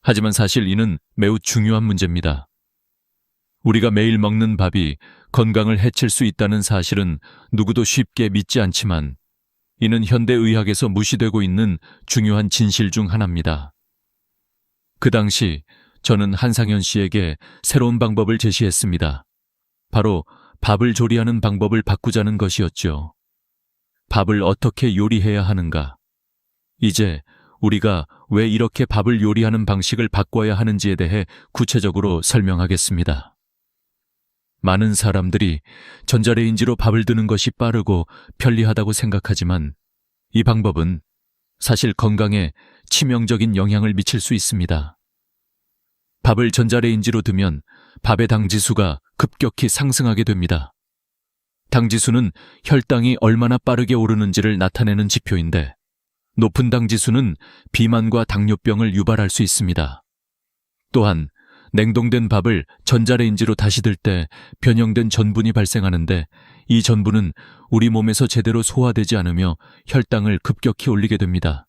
하지만 사실 이는 매우 중요한 문제입니다. 우리가 매일 먹는 밥이 건강을 해칠 수 있다는 사실은 누구도 쉽게 믿지 않지만 이는 현대의학에서 무시되고 있는 중요한 진실 중 하나입니다. 그 당시 저는 한상현 씨에게 새로운 방법을 제시했습니다. 바로 밥을 조리하는 방법을 바꾸자는 것이었죠. 밥을 어떻게 요리해야 하는가? 이제 우리가 왜 이렇게 밥을 요리하는 방식을 바꿔야 하는지에 대해 구체적으로 설명하겠습니다. 많은 사람들이 전자레인지로 밥을 드는 것이 빠르고 편리하다고 생각하지만 이 방법은 사실 건강에 치명적인 영향을 미칠 수 있습니다. 밥을 전자레인지로 두면 밥의 당지수가 급격히 상승하게 됩니다. 당지수는 혈당이 얼마나 빠르게 오르는지를 나타내는 지표인데 높은 당지수는 비만과 당뇨병을 유발할 수 있습니다. 또한 냉동된 밥을 전자레인지로 다시 들 때 변형된 전분이 발생하는데 이 전분은 우리 몸에서 제대로 소화되지 않으며 혈당을 급격히 올리게 됩니다.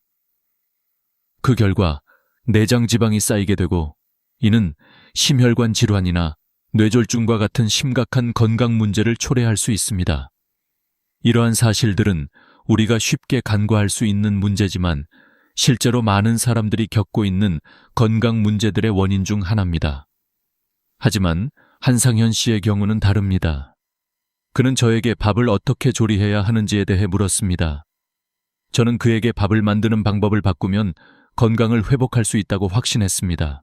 그 결과 내장 지방이 쌓이게 되고 이는 심혈관 질환이나 뇌졸중과 같은 심각한 건강 문제를 초래할 수 있습니다. 이러한 사실들은 우리가 쉽게 간과할 수 있는 문제지만 실제로 많은 사람들이 겪고 있는 건강 문제들의 원인 중 하나입니다. 하지만 한상현 씨의 경우는 다릅니다. 그는 저에게 밥을 어떻게 조리해야 하는지에 대해 물었습니다. 저는 그에게 밥을 만드는 방법을 바꾸면 건강을 회복할 수 있다고 확신했습니다.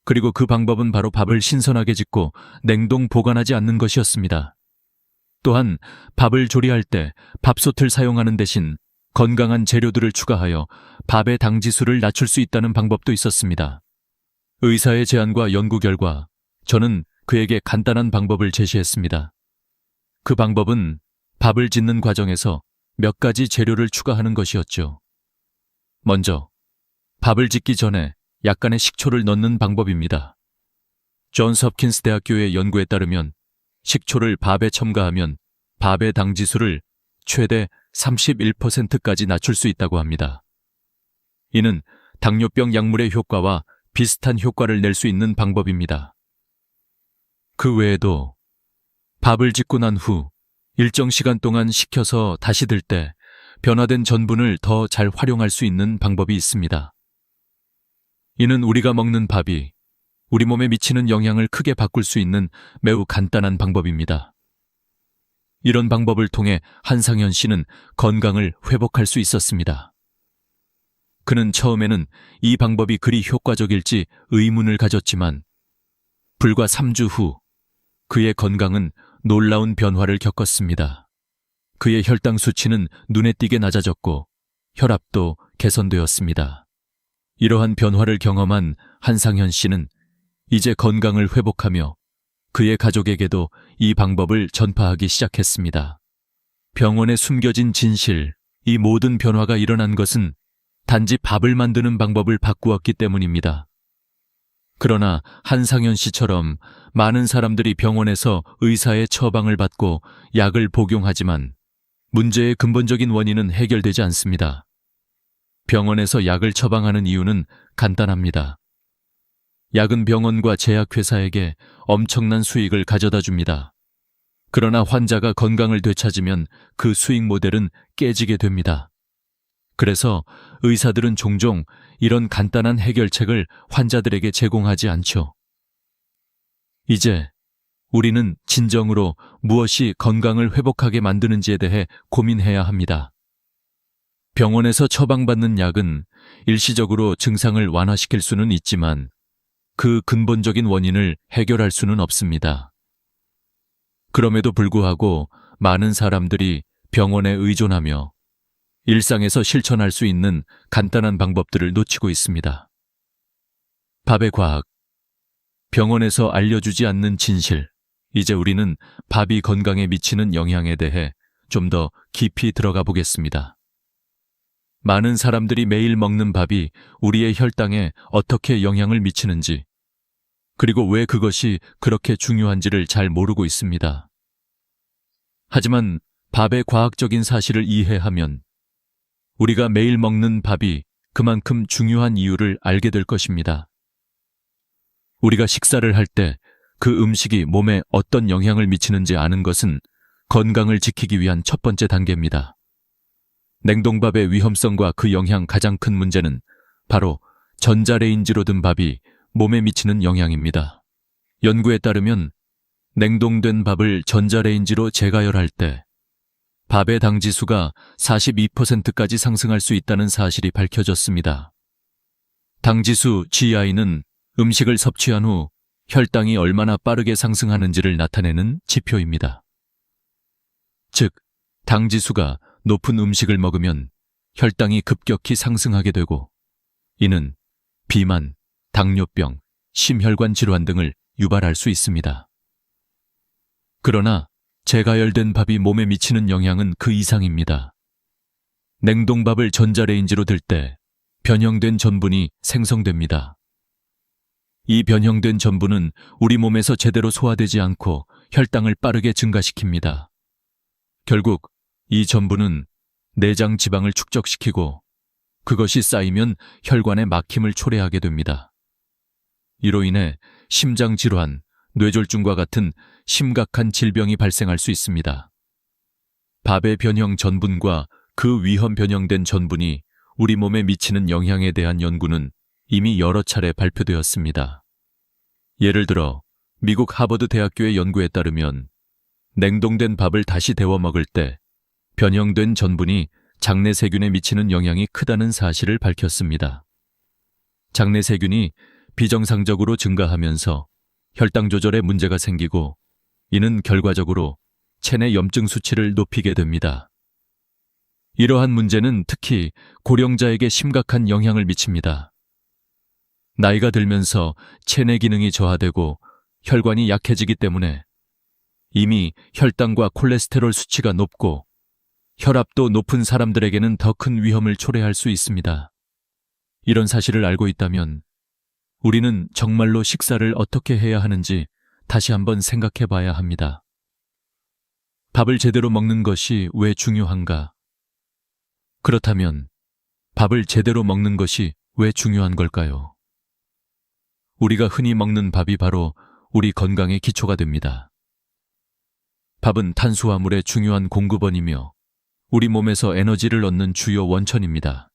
그리고 그 방법은 바로 밥을 신선하게 짓고 냉동 보관하지 않는 것이었습니다. 또한 밥을 조리할 때 밥솥을 사용하는 대신 건강한 재료들을 추가하여 밥의 당지수를 낮출 수 있다는 방법도 있었습니다. 의사의 제안과 연구 결과 저는 그에게 간단한 방법을 제시했습니다. 그 방법은 밥을 짓는 과정에서 몇 가지 재료를 추가하는 것이었죠. 먼저 밥을 짓기 전에 약간의 식초를 넣는 방법입니다. 존스 홉킨스 대학교의 연구에 따르면 식초를 밥에 첨가하면 밥의 당지수를 최대 31%까지 낮출 수 있다고 합니다. 이는 당뇨병 약물의 효과와 비슷한 효과를 낼 수 있는 방법입니다. 그 외에도 밥을 짓고 난 후 일정 시간 동안 식혀서 다시 들 때 변화된 전분을 더 잘 활용할 수 있는 방법이 있습니다. 이는 우리가 먹는 밥이 우리 몸에 미치는 영향을 크게 바꿀 수 있는 매우 간단한 방법입니다. 이런 방법을 통해 한상현 씨는 건강을 회복할 수 있었습니다. 그는 처음에는 이 방법이 그리 효과적일지 의문을 가졌지만 불과 3주 후 그의 건강은 놀라운 변화를 겪었습니다. 그의 혈당 수치는 눈에 띄게 낮아졌고 혈압도 개선되었습니다. 이러한 변화를 경험한 한상현 씨는 이제 건강을 회복하며 그의 가족에게도 이 방법을 전파하기 시작했습니다. 병원에 숨겨진 진실, 이 모든 변화가 일어난 것은 단지 밥을 만드는 방법을 바꾸었기 때문입니다. 그러나 한상현 씨처럼 많은 사람들이 병원에서 의사의 처방을 받고 약을 복용하지만 문제의 근본적인 원인은 해결되지 않습니다. 병원에서 약을 처방하는 이유는 간단합니다. 약은 병원과 제약회사에게 엄청난 수익을 가져다 줍니다. 그러나 환자가 건강을 되찾으면 그 수익 모델은 깨지게 됩니다. 그래서 의사들은 종종 이런 간단한 해결책을 환자들에게 제공하지 않죠. 이제 우리는 진정으로 무엇이 건강을 회복하게 만드는지에 대해 고민해야 합니다. 병원에서 처방받는 약은 일시적으로 증상을 완화시킬 수는 있지만 그 근본적인 원인을 해결할 수는 없습니다. 그럼에도 불구하고 많은 사람들이 병원에 의존하며 일상에서 실천할 수 있는 간단한 방법들을 놓치고 있습니다. 밥의 과학, 병원에서 알려주지 않는 진실. 이제 우리는 밥이 건강에 미치는 영향에 대해 좀 더 깊이 들어가 보겠습니다. 많은 사람들이 매일 먹는 밥이 우리의 혈당에 어떻게 영향을 미치는지, 그리고 왜 그것이 그렇게 중요한지를 잘 모르고 있습니다. 하지만 밥의 과학적인 사실을 이해하면 우리가 매일 먹는 밥이 그만큼 중요한 이유를 알게 될 것입니다. 우리가 식사를 할 때 그 음식이 몸에 어떤 영향을 미치는지 아는 것은 건강을 지키기 위한 첫 번째 단계입니다. 냉동밥의 위험성과 그 영향 가장 큰 문제는 바로 전자레인지로 든 밥이 몸에 미치는 영향입니다. 연구에 따르면 냉동된 밥을 전자레인지로 재가열할 때 밥의 당지수가 42%까지 상승할 수 있다는 사실이 밝혀졌습니다. 당지수 GI는 음식을 섭취한 후 혈당이 얼마나 빠르게 상승하는지를 나타내는 지표입니다. 즉, 당지수가 높은 음식을 먹으면 혈당이 급격히 상승하게 되고, 이는 비만, 당뇨병, 심혈관 질환 등을 유발할 수 있습니다. 그러나 재가열된 밥이 몸에 미치는 영향은 그 이상입니다. 냉동밥을 전자레인지로 들 때 변형된 전분이 생성됩니다. 이 변형된 전분은 우리 몸에서 제대로 소화되지 않고 혈당을 빠르게 증가시킵니다. 결국 이 전분은 내장 지방을 축적시키고 그것이 쌓이면 혈관에 막힘을 초래하게 됩니다. 이로 인해 심장 질환, 뇌졸중과 같은 심각한 질병이 발생할 수 있습니다. 밥의 변형 전분과 그 위험 변형된 전분이 우리 몸에 미치는 영향에 대한 연구는 이미 여러 차례 발표되었습니다. 예를 들어 미국 하버드 대학교의 연구에 따르면 냉동된 밥을 다시 데워 먹을 때 변형된 전분이 장내 세균에 미치는 영향이 크다는 사실을 밝혔습니다. 장내 세균이 비정상적으로 증가하면서 혈당 조절에 문제가 생기고, 이는 결과적으로 체내 염증 수치를 높이게 됩니다. 이러한 문제는 특히 고령자에게 심각한 영향을 미칩니다. 나이가 들면서 체내 기능이 저하되고 혈관이 약해지기 때문에 이미 혈당과 콜레스테롤 수치가 높고 혈압도 높은 사람들에게는 더 큰 위험을 초래할 수 있습니다. 이런 사실을 알고 있다면 우리는 정말로 식사를 어떻게 해야 하는지 다시 한번 생각해 봐야 합니다. 밥을 제대로 먹는 것이 왜 중요한가? 그렇다면 밥을 제대로 먹는 것이 왜 중요한 걸까요? 우리가 흔히 먹는 밥이 바로 우리 건강의 기초가 됩니다. 밥은 탄수화물의 중요한 공급원이며 우리 몸에서 에너지를 얻는 주요 원천입니다.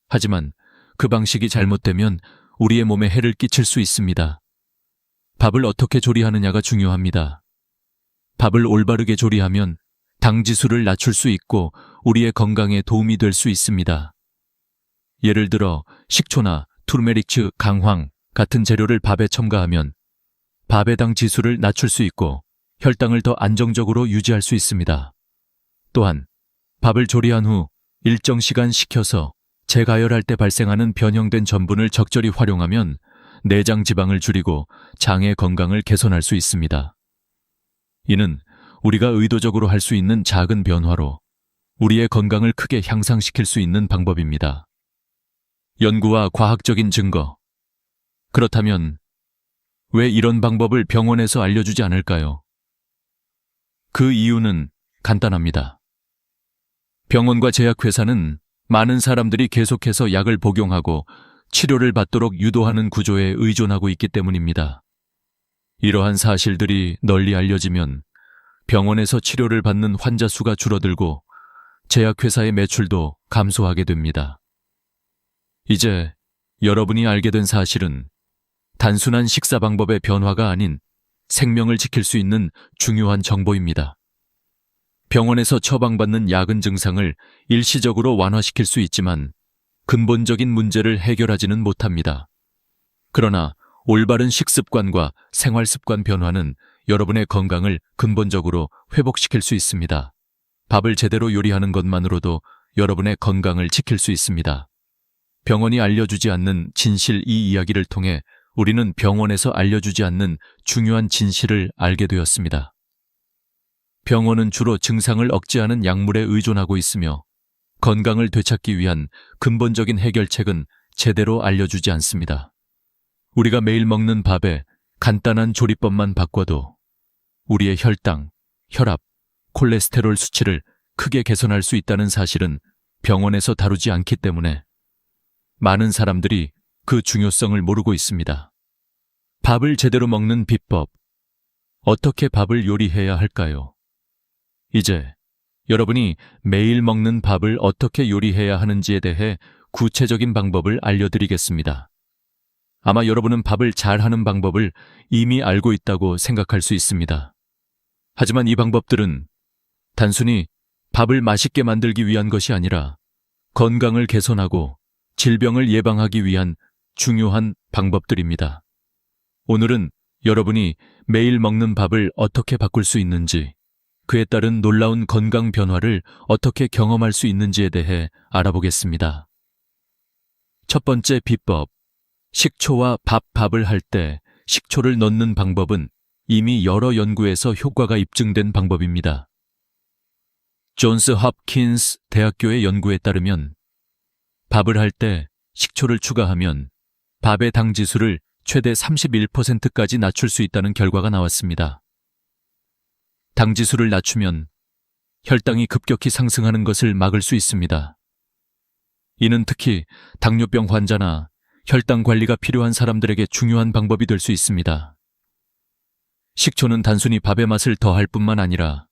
하지만 그 방식이 잘못되면 우리의 몸에 해를 끼칠 수 있습니다. 밥을 어떻게 조리하느냐가 중요합니다. 밥을 올바르게 조리하면 당지수를 낮출 수 있고 우리의 건강에 도움이 될 수 있습니다. 예를 들어 식초나 투르메릭츠, 강황 같은 재료를 밥에 첨가하면 밥의 당 지수를 낮출 수 있고 혈당을 더 안정적으로 유지할 수 있습니다. 또한 밥을 조리한 후 일정 시간 식혀서 재가열할 때 발생하는 변형된 전분을 적절히 활용하면 내장 지방을 줄이고 장의 건강을 개선할 수 있습니다. 이는 우리가 의도적으로 할 수 있는 작은 변화로 우리의 건강을 크게 향상시킬 수 있는 방법입니다. 연구와 과학적인 증거. 그렇다면 왜 이런 방법을 병원에서 알려주지 않을까요? 그 이유는 간단합니다. 병원과 제약회사는 많은 사람들이 계속해서 약을 복용하고 치료를 받도록 유도하는 구조에 의존하고 있기 때문입니다. 이러한 사실들이 널리 알려지면 병원에서 치료를 받는 환자 수가 줄어들고 제약회사의 매출도 감소하게 됩니다. 이제 여러분이 알게 된 사실은 단순한 식사 방법의 변화가 아닌 생명을 지킬 수 있는 중요한 정보입니다. 병원에서 처방받는 약은 증상을 일시적으로 완화시킬 수 있지만 근본적인 문제를 해결하지는 못합니다. 그러나 올바른 식습관과 생활습관 변화는 여러분의 건강을 근본적으로 회복시킬 수 있습니다. 밥을 제대로 요리하는 것만으로도 여러분의 건강을 지킬 수 있습니다. 병원이 알려주지 않는 진실, 이 이야기를 통해 우리는 병원에서 알려주지 않는 중요한 진실을 알게 되었습니다. 병원은 주로 증상을 억제하는 약물에 의존하고 있으며 건강을 되찾기 위한 근본적인 해결책은 제대로 알려주지 않습니다. 우리가 매일 먹는 밥에 간단한 조리법만 바꿔도 우리의 혈당, 혈압, 콜레스테롤 수치를 크게 개선할 수 있다는 사실은 병원에서 다루지 않기 때문에 많은 사람들이 그 중요성을 모르고 있습니다. 밥을 제대로 먹는 비법. 어떻게 밥을 요리해야 할까요? 이제 여러분이 매일 먹는 밥을 어떻게 요리해야 하는지에 대해 구체적인 방법을 알려드리겠습니다. 아마 여러분은 밥을 잘하는 방법을 이미 알고 있다고 생각할 수 있습니다. 하지만 이 방법들은 단순히 밥을 맛있게 만들기 위한 것이 아니라 건강을 개선하고 질병을 예방하기 위한 중요한 방법들입니다. 오늘은 여러분이 매일 먹는 밥을 어떻게 바꿀 수 있는지, 그에 따른 놀라운 건강 변화를 어떻게 경험할 수 있는지에 대해 알아보겠습니다. 첫 번째 비법. 식초와 밥을 할 때 식초를 넣는 방법은 이미 여러 연구에서 효과가 입증된 방법입니다. 존스 홉킨스 대학교의 연구에 따르면 밥을 할 때 식초를 추가하면 밥의 당 지수를 최대 31%까지 낮출 수 있다는 결과가 나왔습니다. 당 지수를 낮추면 혈당이 급격히 상승하는 것을 막을 수 있습니다. 이는 특히 당뇨병 환자나 혈당 관리가 필요한 사람들에게 중요한 방법이 될 수 있습니다. 식초는 단순히 밥의 맛을 더할 뿐만 아니라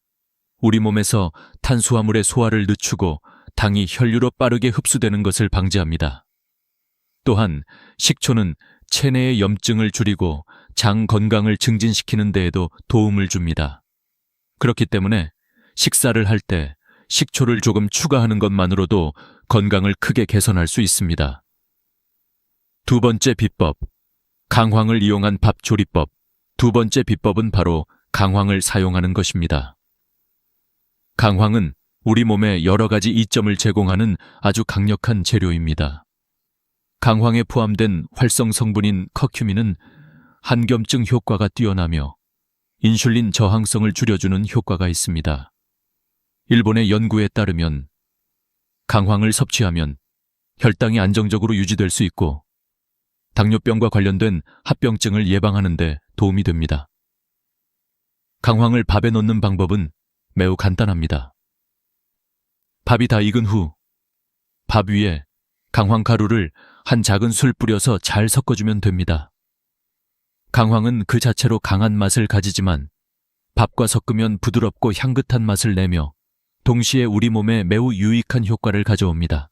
우리 몸에서 탄수화물의 소화를 늦추고 당이 혈류로 빠르게 흡수되는 것을 방지합니다. 또한 식초는 체내의 염증을 줄이고 장 건강을 증진시키는 데에도 도움을 줍니다. 그렇기 때문에 식사를 할 때 식초를 조금 추가하는 것만으로도 건강을 크게 개선할 수 있습니다. 두 번째 비법. 강황을 이용한 밥 조리법. 두 번째 비법은 바로 강황을 사용하는 것입니다. 강황은 우리 몸에 여러 가지 이점을 제공하는 아주 강력한 재료입니다. 강황에 포함된 활성 성분인 커큐민은 한겸증 효과가 뛰어나며 인슐린 저항성을 줄여주는 효과가 있습니다. 일본의 연구에 따르면 강황을 섭취하면 혈당이 안정적으로 유지될 수 있고 당뇨병과 관련된 합병증을 예방하는 데 도움이 됩니다. 강황을 밥에 넣는 방법은 매우 간단합니다. 밥이 다 익은 후 밥 위에 강황 가루를 한 작은 술 뿌려서 잘 섞어주면 됩니다. 강황은 그 자체로 강한 맛을 가지지만 밥과 섞으면 부드럽고 향긋한 맛을 내며 동시에 우리 몸에 매우 유익한 효과를 가져옵니다.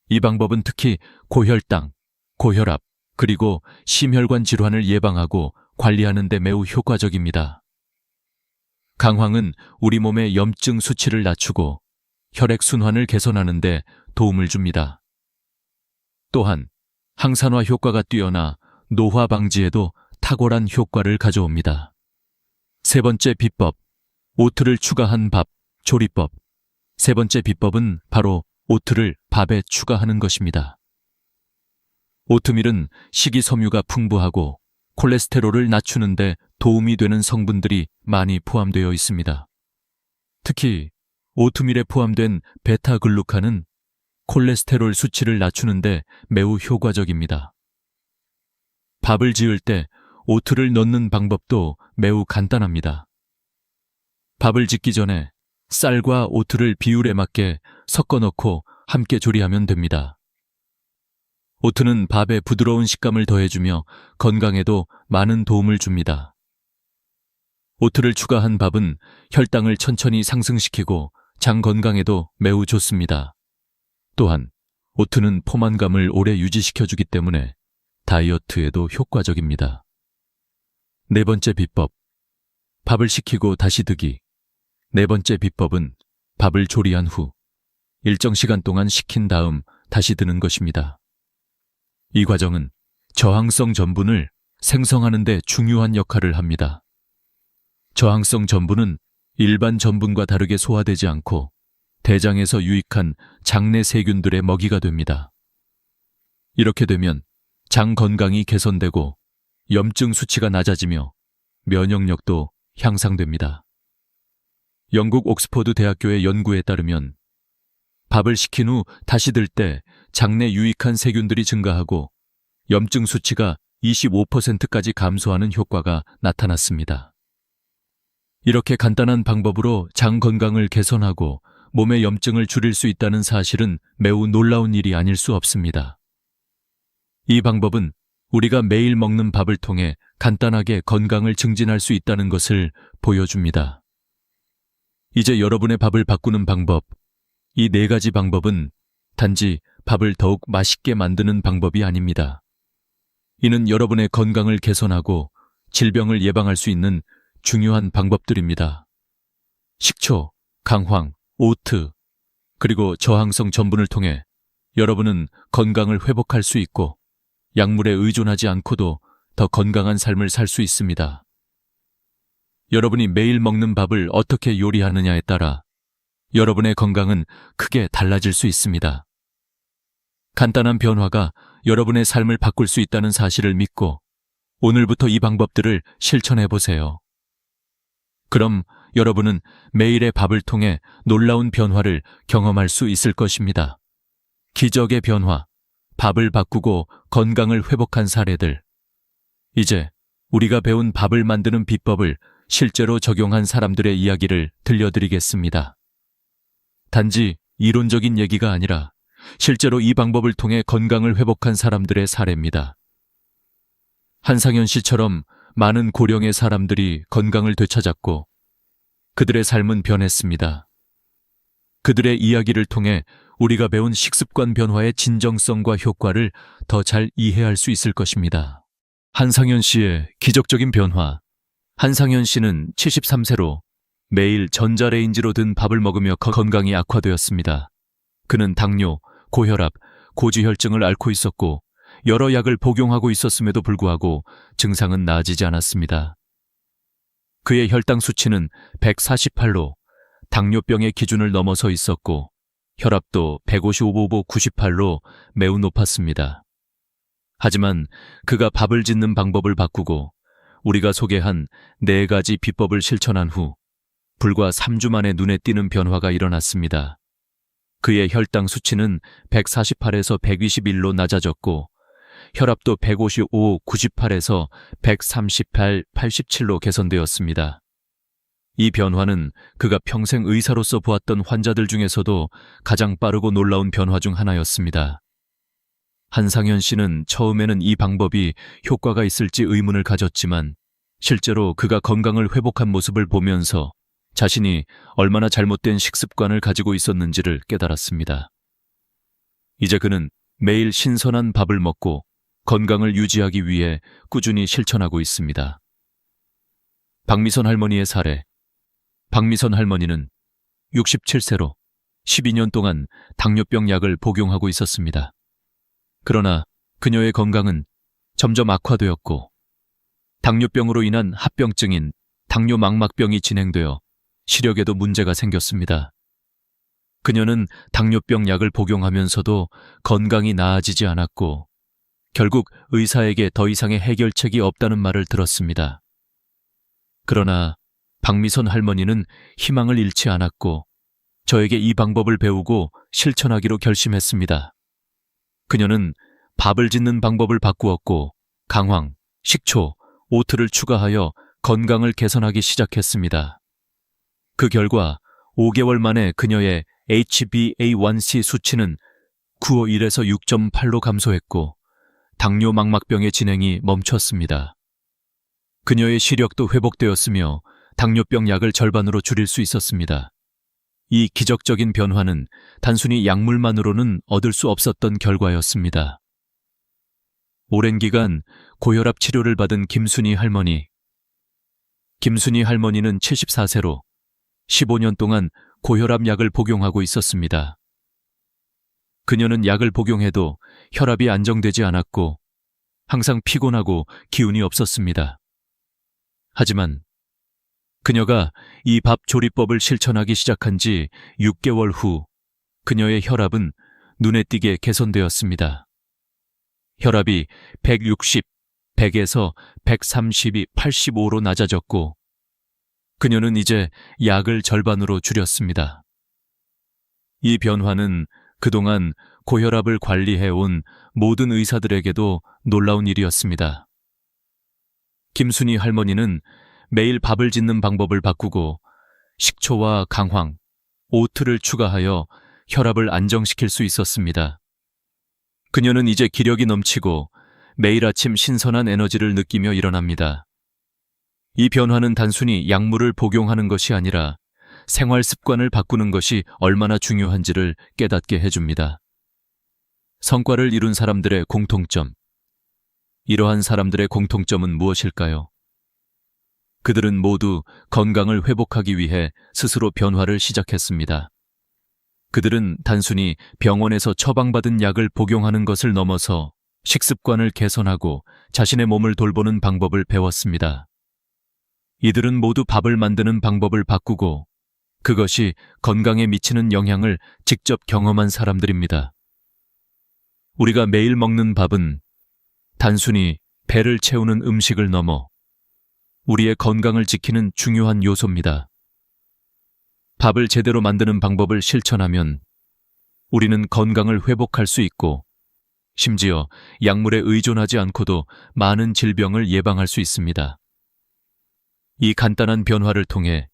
이 방법은 특히 고혈당, 고혈압, 그리고 심혈관 질환을 예방하고 관리하는 데 매우 효과적입니다. 강황은 우리 몸의 염증 수치를 낮추고 혈액순환을 개선하는 데 도움을 줍니다. 또한 항산화 효과가 뛰어나 노화 방지에도 탁월한 효과를 가져옵니다. 세 번째 비법. 오트를 추가한 밥 조리법. 세 번째 비법은 바로 오트를 밥에 추가하는 것입니다. 오트밀은 식이섬유가 풍부하고 콜레스테롤을 낮추는 데 도움이 되는 성분들이 많이 포함되어 있습니다. 특히 오트밀에 포함된 베타글루칸은 콜레스테롤 수치를 낮추는 데 매우 효과적입니다. 밥을 지을 때 오트를 넣는 방법도 매우 간단합니다. 밥을 짓기 전에 쌀과 오트를 비율에 맞게 섞어 넣고 함께 조리하면 됩니다. 오트는 밥에 부드러운 식감을 더해주며 건강에도 많은 도움을 줍니다. 오트를 추가한 밥은 혈당을 천천히 상승시키고 장 건강에도 매우 좋습니다. 또한 오트는 포만감을 오래 유지시켜주기 때문에 다이어트에도 효과적입니다. 네 번째 비법. 밥을 식히고 다시 드기. 네 번째 비법은 밥을 조리한 후 일정 시간 동안 식힌 다음 다시 드는 것입니다. 이 과정은 저항성 전분을 생성하는 데 중요한 역할을 합니다. 저항성 전분은 일반 전분과 다르게 소화되지 않고 대장에서 유익한 장내 세균들의 먹이가 됩니다. 이렇게 되면 장 건강이 개선되고 염증 수치가 낮아지며 면역력도 향상됩니다. 영국 옥스퍼드 대학교의 연구에 따르면 밥을 식힌 후 다시 들 때 장내 유익한 세균들이 증가하고 염증 수치가 25%까지 감소하는 효과가 나타났습니다. 이렇게 간단한 방법으로 장 건강을 개선하고 몸의 염증을 줄일 수 있다는 사실은 매우 놀라운 일이 아닐 수 없습니다. 이 방법은 우리가 매일 먹는 밥을 통해 간단하게 건강을 증진할 수 있다는 것을 보여줍니다. 이제 여러분의 밥을 바꾸는 방법, 이 4가지 방법은 단지 밥을 더욱 맛있게 만드는 방법이 아닙니다. 이는 여러분의 건강을 개선하고 질병을 예방할 수 있는 중요한 방법들입니다. 식초, 강황, 오트, 그리고 저항성 전분을 통해 여러분은 건강을 회복할 수 있고 약물에 의존하지 않고도 더 건강한 삶을 살 수 있습니다. 여러분이 매일 먹는 밥을 어떻게 요리하느냐에 따라 여러분의 건강은 크게 달라질 수 있습니다. 간단한 변화가 여러분의 삶을 바꿀 수 있다는 사실을 믿고 오늘부터 이 방법들을 실천해 보세요. 그럼 여러분은 매일의 밥을 통해 놀라운 변화를 경험할 수 있을 것입니다. 기적의 변화, 밥을 바꾸고 건강을 회복한 사례들. 이제 우리가 배운 밥을 만드는 비법을 실제로 적용한 사람들의 이야기를 들려드리겠습니다. 단지 이론적인 얘기가 아니라 실제로 이 방법을 통해 건강을 회복한 사람들의 사례입니다. 한상현 씨처럼 많은 고령의 사람들이 건강을 되찾았고 그들의 삶은 변했습니다. 그들의 이야기를 통해 우리가 배운 식습관 변화의 진정성과 효과를 더 잘 이해할 수 있을 것입니다. 한상현 씨의 기적적인 변화. 한상현 씨는 73세로 매일 전자레인지로 든 밥을 먹으며 건강이 악화되었습니다. 그는 당뇨, 고혈압, 고지혈증을 앓고 있었고 여러 약을 복용하고 있었음에도 불구하고 증상은 나아지지 않았습니다. 그의 혈당 수치는 148로 당뇨병의 기준을 넘어서 있었고 혈압도 155/98로 매우 높았습니다. 하지만 그가 밥을 짓는 방법을 바꾸고 우리가 소개한 4가지 비법을 실천한 후 불과 3주 만에 눈에 띄는 변화가 일어났습니다. 그의 혈당 수치는 148에서 121로 낮아졌고 혈압도 155/98에서 138/87로 개선되었습니다. 이 변화는 그가 평생 의사로서 보았던 환자들 중에서도 가장 빠르고 놀라운 변화 중 하나였습니다. 한상현 씨는 처음에는 이 방법이 효과가 있을지 의문을 가졌지만 실제로 그가 건강을 회복한 모습을 보면서 자신이 얼마나 잘못된 식습관을 가지고 있었는지를 깨달았습니다. 이제 그는 매일 신선한 밥을 먹고 건강을 유지하기 위해 꾸준히 실천하고 있습니다. 박미선 할머니의 사례. 박미선 할머니는 67세로 12년 동안 당뇨병 약을 복용하고 있었습니다. 그러나 그녀의 건강은 점점 악화되었고 당뇨병으로 인한 합병증인 당뇨망막병이 진행되어 시력에도 문제가 생겼습니다. 그녀는 당뇨병 약을 복용하면서도 건강이 나아지지 않았고 결국 의사에게 더 이상의 해결책이 없다는 말을 들었습니다. 그러나 박미선 할머니는 희망을 잃지 않았고 저에게 이 방법을 배우고 실천하기로 결심했습니다. 그녀는 밥을 짓는 방법을 바꾸었고 강황, 식초, 오트를 추가하여 건강을 개선하기 시작했습니다. 그 결과 5개월 만에 그녀의 HbA1c 수치는 951에서 6.8로 감소했고 당뇨망막병의 진행이 멈췄습니다. 그녀의 시력도 회복되었으며 당뇨병 약을 절반으로 줄일 수 있었습니다. 이 기적적인 변화는 단순히 약물만으로는 얻을 수 없었던 결과였습니다. 오랜 기간 고혈압 치료를 받은 김순희 할머니. 김순희 할머니는 74세로 15년 동안 고혈압 약을 복용하고 있었습니다. 그녀는 약을 복용해도 혈압이 안정되지 않았고 항상 피곤하고 기운이 없었습니다. 하지만 그녀가 이 밥 조리법을 실천하기 시작한 지 6개월 후 그녀의 혈압은 눈에 띄게 개선되었습니다. 혈압이 160, 100에서 130이 85로 낮아졌고 그녀는 이제 약을 절반으로 줄였습니다. 이 변화는 그동안 고혈압을 관리해온 모든 의사들에게도 놀라운 일이었습니다. 김순희 할머니는 매일 밥을 짓는 방법을 바꾸고 식초와 강황, 오트를 추가하여 혈압을 안정시킬 수 있었습니다. 그녀는 이제 기력이 넘치고 매일 아침 신선한 에너지를 느끼며 일어납니다. 이 변화는 단순히 약물을 복용하는 것이 아니라 생활 습관을 바꾸는 것이 얼마나 중요한지를 깨닫게 해줍니다. 성과를 이룬 사람들의 공통점. 이러한 사람들의 공통점은 무엇일까요? 그들은 모두 건강을 회복하기 위해 스스로 변화를 시작했습니다. 그들은 단순히 병원에서 처방받은 약을 복용하는 것을 넘어서 식습관을 개선하고 자신의 몸을 돌보는 방법을 배웠습니다. 이들은 모두 밥을 만드는 방법을 바꾸고 그것이 건강에 미치는 영향을 직접 경험한 사람들입니다. 우리가 매일 먹는 밥은 단순히 배를 채우는 음식을 넘어 우리의 건강을 지키는 중요한 요소입니다. 밥을 제대로 만드는 방법을 실천하면 우리는 건강을 회복할 수 있고 심지어 약물에 의존하지 않고도 많은 질병을 예방할 수 있습니다. 이 간단한 변화를 통해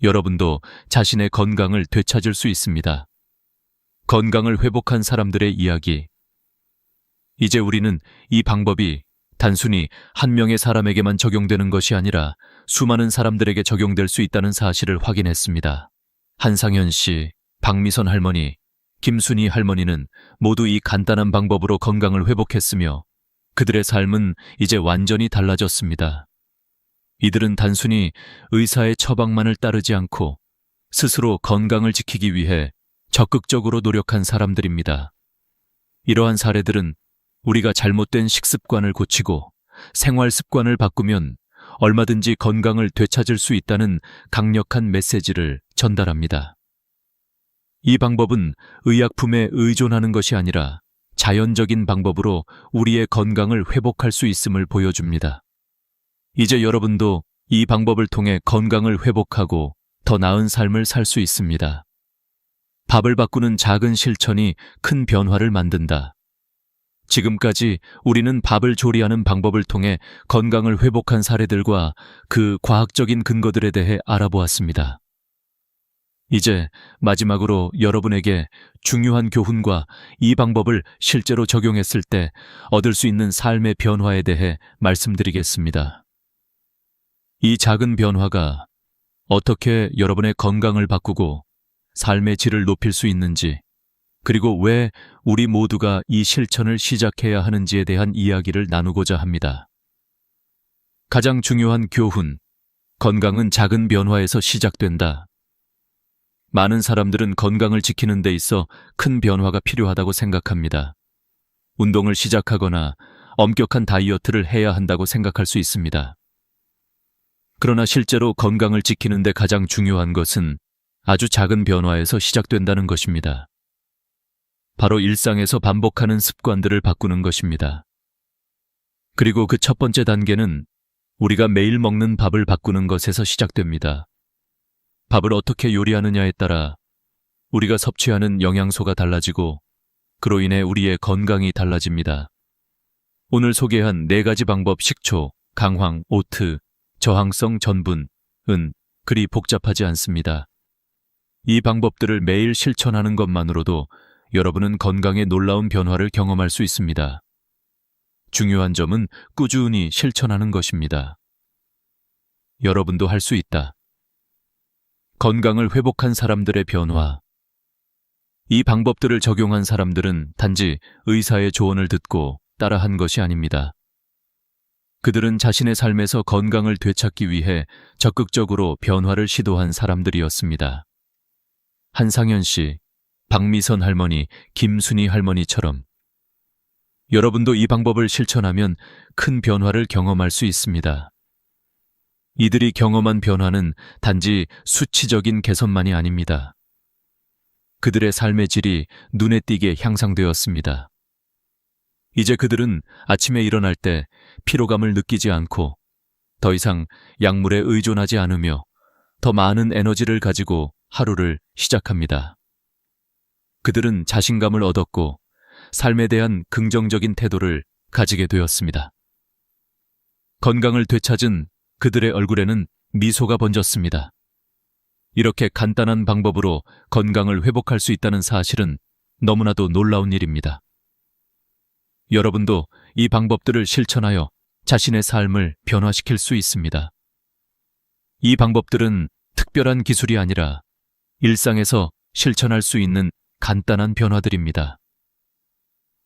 여러분도 자신의 건강을 되찾을 수 있습니다. 건강을 회복한 사람들의 이야기. 이제 우리는 이 방법이 단순히 한 명의 사람에게만 적용되는 것이 아니라 수많은 사람들에게 적용될 수 있다는 사실을 확인했습니다. 한상현 씨, 박미선 할머니, 김순희 할머니는 모두 이 간단한 방법으로 건강을 회복했으며 그들의 삶은 이제 완전히 달라졌습니다. 이들은 단순히 의사의 처방만을 따르지 않고 스스로 건강을 지키기 위해 적극적으로 노력한 사람들입니다. 이러한 사례들은 우리가 잘못된 식습관을 고치고 생활 습관을 바꾸면 얼마든지 건강을 되찾을 수 있다는 강력한 메시지를 전달합니다. 이 방법은 의약품에 의존하는 것이 아니라 자연적인 방법으로 우리의 건강을 회복할 수 있음을 보여줍니다. 이제 여러분도 이 방법을 통해 건강을 회복하고 더 나은 삶을 살 수 있습니다. 밥을 바꾸는 작은 실천이 큰 변화를 만든다. 지금까지 우리는 밥을 조리하는 방법을 통해 건강을 회복한 사례들과 그 과학적인 근거들에 대해 알아보았습니다. 이제 마지막으로 여러분에게 중요한 교훈과 이 방법을 실제로 적용했을 때 얻을 수 있는 삶의 변화에 대해 말씀드리겠습니다. 이 작은 변화가 어떻게 여러분의 건강을 바꾸고 삶의 질을 높일 수 있는지, 그리고 왜 우리 모두가 이 실천을 시작해야 하는지에 대한 이야기를 나누고자 합니다. 가장 중요한 교훈, 건강은 작은 변화에서 시작된다. 많은 사람들은 건강을 지키는 데 있어 큰 변화가 필요하다고 생각합니다. 운동을 시작하거나 엄격한 다이어트를 해야 한다고 생각할 수 있습니다. 그러나 실제로 건강을 지키는 데 가장 중요한 것은 아주 작은 변화에서 시작된다는 것입니다. 바로 일상에서 반복하는 습관들을 바꾸는 것입니다. 그리고 그 첫 번째 단계는 우리가 매일 먹는 밥을 바꾸는 것에서 시작됩니다. 밥을 어떻게 요리하느냐에 따라 우리가 섭취하는 영양소가 달라지고 그로 인해 우리의 건강이 달라집니다. 오늘 소개한 4가지 방법 식초, 강황, 오트, 저항성 전분, 은 그리 복잡하지 않습니다. 이 방법들을 매일 실천하는 것만으로도 여러분은 건강에 놀라운 변화를 경험할 수 있습니다. 중요한 점은 꾸준히 실천하는 것입니다. 여러분도 할 수 있다. 건강을 회복한 사람들의 변화. 이 방법들을 적용한 사람들은 단지 의사의 조언을 듣고 따라한 것이 아닙니다. 그들은 자신의 삶에서 건강을 되찾기 위해 적극적으로 변화를 시도한 사람들이었습니다. 한상현 씨, 박미선 할머니, 김순희 할머니처럼 여러분도 이 방법을 실천하면 큰 변화를 경험할 수 있습니다. 이들이 경험한 변화는 단지 수치적인 개선만이 아닙니다. 그들의 삶의 질이 눈에 띄게 향상되었습니다. 이제 그들은 아침에 일어날 때 피로감을 느끼지 않고 더 이상 약물에 의존하지 않으며 더 많은 에너지를 가지고 하루를 시작합니다. 그들은 자신감을 얻었고 삶에 대한 긍정적인 태도를 가지게 되었습니다. 건강을 되찾은 그들의 얼굴에는 미소가 번졌습니다. 이렇게 간단한 방법으로 건강을 회복할 수 있다는 사실은 너무나도 놀라운 일입니다. 여러분도 이 방법들을 실천하여 자신의 삶을 변화시킬 수 있습니다. 이 방법들은 특별한 기술이 아니라 일상에서 실천할 수 있는 간단한 변화들입니다.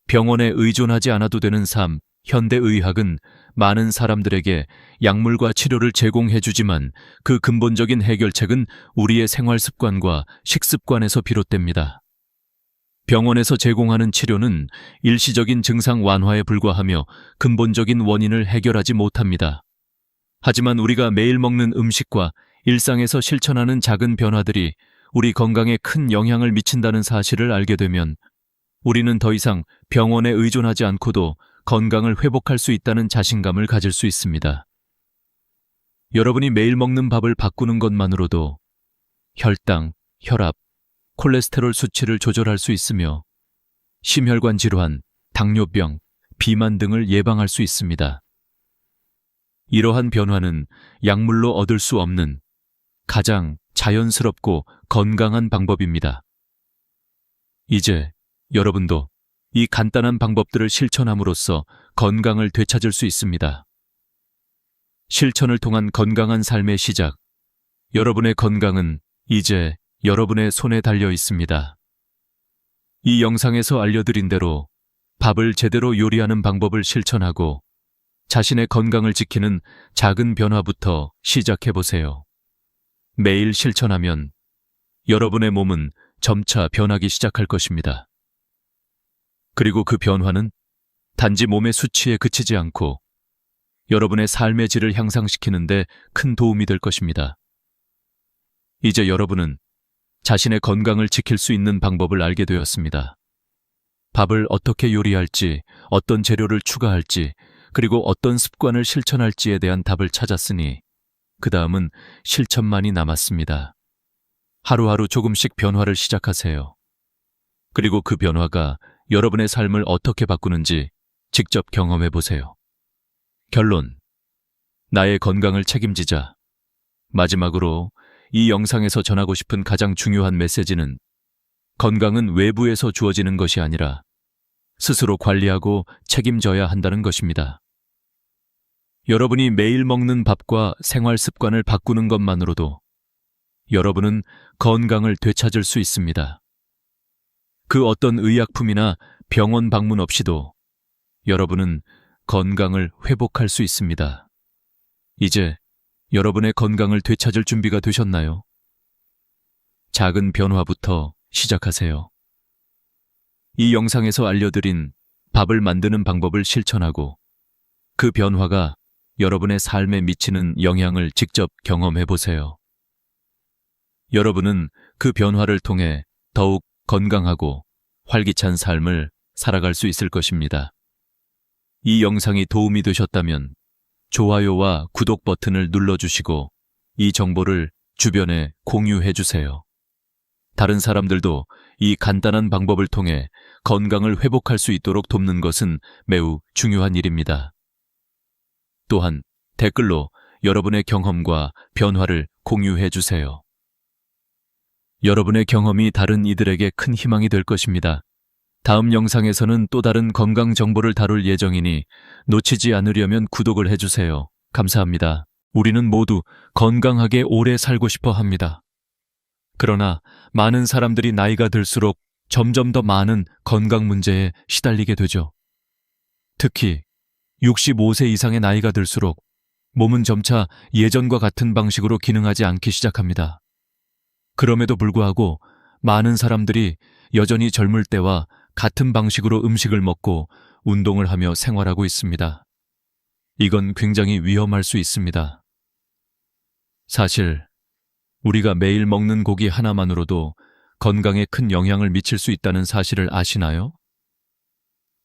병원에 의존하지 않아도 되는 삶, 현대의학은 많은 사람들에게 약물과 치료를 제공해주지만 그 근본적인 해결책은 우리의 생활 습관과 식습관에서 비롯됩니다. 병원에서 제공하는 치료는 일시적인 증상 완화에 불과하며 근본적인 원인을 해결하지 못합니다. 하지만 우리가 매일 먹는 음식과 일상에서 실천하는 작은 변화들이 우리 건강에 큰 영향을 미친다는 사실을 알게 되면 우리는 더 이상 병원에 의존하지 않고도 건강을 회복할 수 있다는 자신감을 가질 수 있습니다. 여러분이 매일 먹는 밥을 바꾸는 것만으로도 혈당, 혈압, 콜레스테롤 수치를 조절할 수 있으며 심혈관 질환, 당뇨병, 비만 등을 예방할 수 있습니다. 이러한 변화는 약물로 얻을 수 없는 가장 자연스럽고 건강한 방법입니다. 이제 여러분도 이 간단한 방법들을 실천함으로써 건강을 되찾을 수 있습니다. 실천을 통한 건강한 삶의 시작. 여러분의 건강은 이제 여러분의 손에 달려 있습니다. 이 영상에서 알려드린 대로 밥을 제대로 요리하는 방법을 실천하고 자신의 건강을 지키는 작은 변화부터 시작해보세요. 매일 실천하면 여러분의 몸은 점차 변하기 시작할 것입니다. 그리고 그 변화는 단지 몸의 수치에 그치지 않고 여러분의 삶의 질을 향상시키는 데 큰 도움이 될 것입니다. 이제 여러분은 자신의 건강을 지킬 수 있는 방법을 알게 되었습니다. 밥을 어떻게 요리할지, 어떤 재료를 추가할지, 그리고 어떤 습관을 실천할지에 대한 답을 찾았으니 그 다음은 실천만이 남았습니다. 하루하루 조금씩 변화를 시작하세요. 그리고 그 변화가 여러분의 삶을 어떻게 바꾸는지 직접 경험해 보세요. 결론. 나의 건강을 책임지자. 마지막으로 이 영상에서 전하고 싶은 가장 중요한 메시지는 건강은 외부에서 주어지는 것이 아니라 스스로 관리하고 책임져야 한다는 것입니다. 여러분이 매일 먹는 밥과 생활 습관을 바꾸는 것만으로도 여러분은 건강을 되찾을 수 있습니다. 그 어떤 의약품이나 병원 방문 없이도 여러분은 건강을 회복할 수 있습니다. 이제 여러분의 건강을 되찾을 준비가 되셨나요? 작은 변화부터 시작하세요. 이 영상에서 알려드린 밥을 만드는 방법을 실천하고 그 변화가 여러분의 삶에 미치는 영향을 직접 경험해 보세요. 여러분은 그 변화를 통해 더욱 건강하고 활기찬 삶을 살아갈 수 있을 것입니다. 이 영상이 도움이 되셨다면 좋아요와 구독 버튼을 눌러주시고 이 정보를 주변에 공유해 주세요. 다른 사람들도 이 간단한 방법을 통해 건강을 회복할 수 있도록 돕는 것은 매우 중요한 일입니다. 또한 댓글로 여러분의 경험과 변화를 공유해 주세요. 여러분의 경험이 다른 이들에게 큰 희망이 될 것입니다. 다음 영상에서는 또 다른 건강 정보를 다룰 예정이니 놓치지 않으려면 구독을 해주세요. 감사합니다. 우리는 모두 건강하게 오래 살고 싶어 합니다. 그러나 많은 사람들이 나이가 들수록 점점 더 많은 건강 문제에 시달리게 되죠. 특히 65세 이상의 나이가 들수록 몸은 점차 예전과 같은 방식으로 기능하지 않기 시작합니다. 그럼에도 불구하고 많은 사람들이 여전히 젊을 때와 같은 방식으로 음식을 먹고 운동을 하며 생활하고 있습니다. 이건 굉장히 위험할 수 있습니다. 사실 우리가 매일 먹는 고기 하나만으로도 건강에 큰 영향을 미칠 수 있다는 사실을 아시나요?